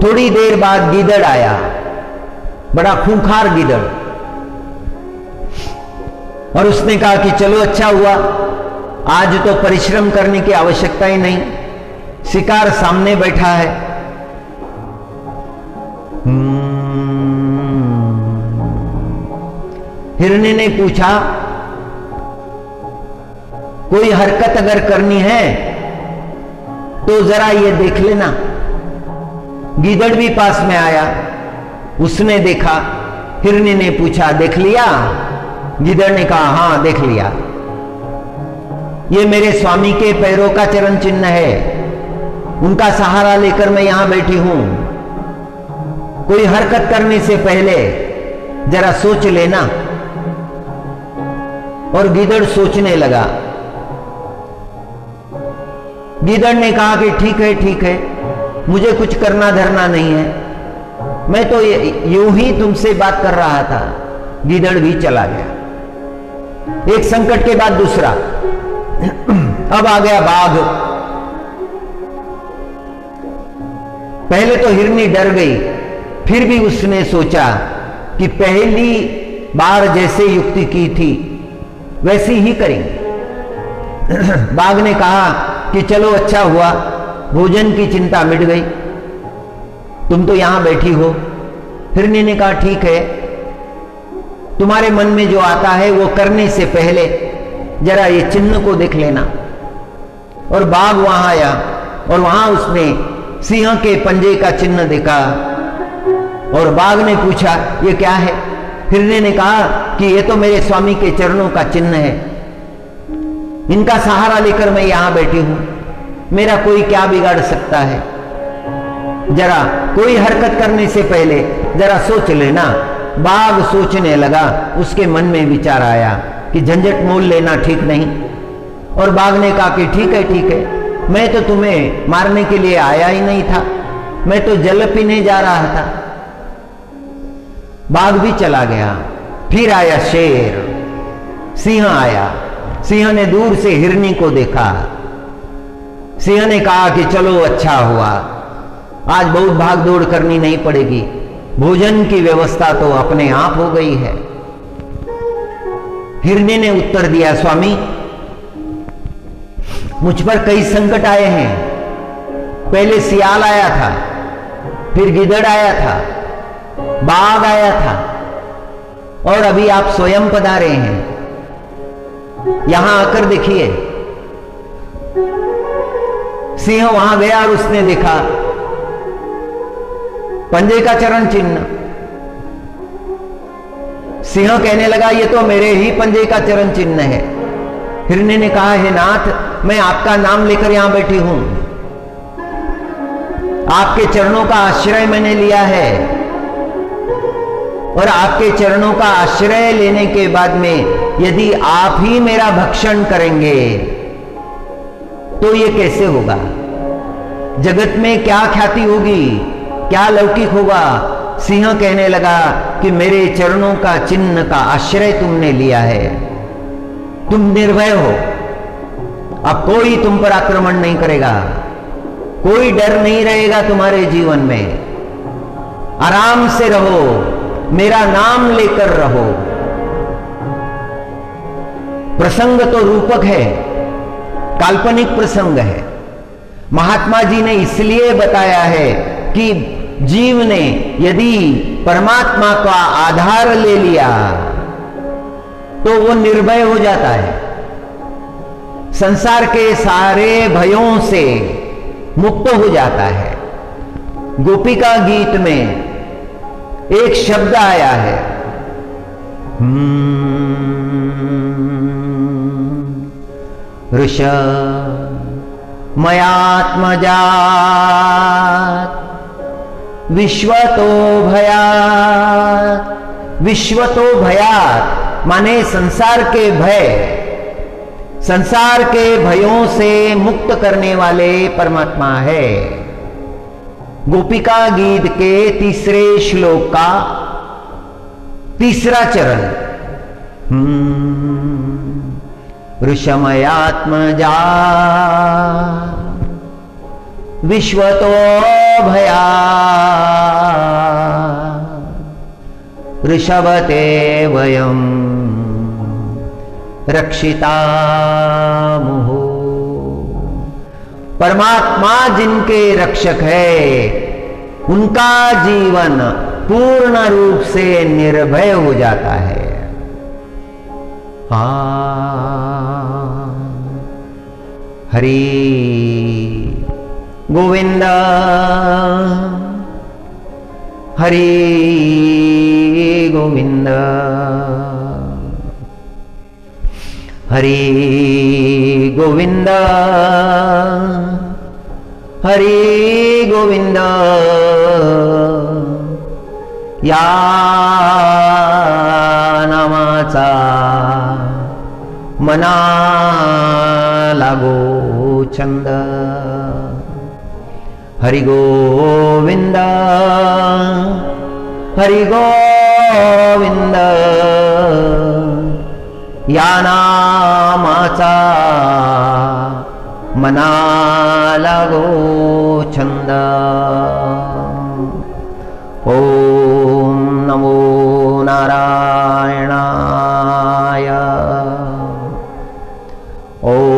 थोड़ी देर बाद गीदड़ आया, बड़ा खूंखार गीदड़, और उसने कहा कि चलो अच्छा हुआ, आज तो परिश्रम करने की आवश्यकता ही नहीं, शिकार सामने बैठा है। हिरनी ने पूछा कोई हरकत अगर करनी है तो जरा ये देख लेना। गीदड़ भी पास में आया, उसने देखा। हिरनी ने पूछा देख लिया? गीदड़ ने कहा हां देख लिया, ये मेरे स्वामी के पैरों का चरण चिन्ह है, उनका सहारा लेकर मैं यहां बैठी हूं। कोई हरकत करने से पहले जरा सोच लेना। और गीदड़ सोचने लगा। गीदड़ ने कहा कि ठीक है ठीक है, मुझे कुछ करना धरना नहीं है, मैं तो यूं ही तुमसे बात कर रहा था। गीदड़ भी चला गया। एक संकट के बाद दूसरा। अब आ गया बाघ। पहले तो हिरनी डर गई, फिर भी उसने सोचा कि पहली बार जैसे युक्ति की थी वैसी ही करेंगे। बाघ ने कहा कि चलो अच्छा हुआ, भोजन की चिंता मिट गई, तुम तो यहां बैठी हो। हिरनी ने कहा ठीक है, तुम्हारे मन में जो आता है वो करने से पहले जरा ये चिन्ह को देख लेना। और बाघ वहां आया और वहां उसने सिंह के पंजे का चिन्ह देखा। और बाघ ने पूछा ये क्या है? हिरनी ने कहा कि ये तो मेरे स्वामी के चरणों का चिन्ह है, इनका सहारा लेकर मैं यहां बैठी हूं, मेरा कोई क्या बिगाड़ सकता है? जरा कोई हरकत करने से पहले जरा सोच लेना। बाघ सोचने लगा, उसके मन में विचार आया कि झंझट मोल लेना ठीक नहीं। और बाघ ने कहा कि ठीक है, मैं तो तुम्हें मारने के लिए आया ही नहीं था, मैं तो जल पीने जा रहा था। बाघ भी चला गया। फिर आया शेर, सिंह आया। सिंह ने दूर से हिरनी को देखा। सिंह ने कहा कि चलो अच्छा हुआ, आज बहुत भाग दौड़ करनी नहीं पड़ेगी, भोजन की व्यवस्था तो अपने आप हो गई है। हिरनी ने उत्तर दिया, स्वामी मुझ पर कई संकट आए हैं। पहले सियाल आया था, फिर गिदड़ आया था, बाघ आया था, और अभी आप स्वयं पधारे हैं। यहां आकर देखिए। सिंह वहां गया और उसने देखा पंजे का चरण चिन्ह। सिंह कहने लगा ये तो मेरे ही पंजे का चरण चिन्ह है। हिरनी ने कहा हे नाथ, मैं आपका नाम लेकर यहां बैठी हूं, आपके चरणों का आश्रय मैंने लिया है, और आपके चरणों का आश्रय लेने के बाद में यदि आप ही मेरा भक्षण करेंगे तो ये कैसे होगा? जगत में क्या ख्याति होगी, क्या लौकिक होगा? सिंह कहने लगा कि मेरे चरणों का चिन्ह का आश्रय तुमने लिया है, तुम निर्भय हो, अब कोई तुम पर आक्रमण नहीं करेगा, कोई डर नहीं रहेगा तुम्हारे जीवन में, आराम से रहो, मेरा नाम लेकर रहो। प्रसंग तो रूपक है, काल्पनिक प्रसंग है। महात्मा जी ने इसलिए बताया है कि जीव ने यदि परमात्मा का आधार ले लिया तो वो निर्भय हो जाता है, संसार के सारे भयों से मुक्त हो जाता है। गोपिका गीत में एक शब्द आया है, ऋष मयात्मजात विश्वतो भयात। विश्वतो भयात माने संसार के भय, संसार के भयों से मुक्त करने वाले परमात्मा है। गोपिका गीत के तीसरे श्लोक का तीसरा चरण, ऋषमयात्मजा विश्वतो भया ऋषभते वयम रक्षिता मुहु। परमात्मा जिनके रक्षक है उनका जीवन पूर्ण रूप से निर्भय हो जाता है। हरि गोविंद हरि गोविंद हरि गोविंद हरि गोविंद। या नामाचा मना लागो छंद, हरि गोविंद हरि गोविंद या नामाचा मनाला गो छंद। ओम नमो नारायणाय। ओम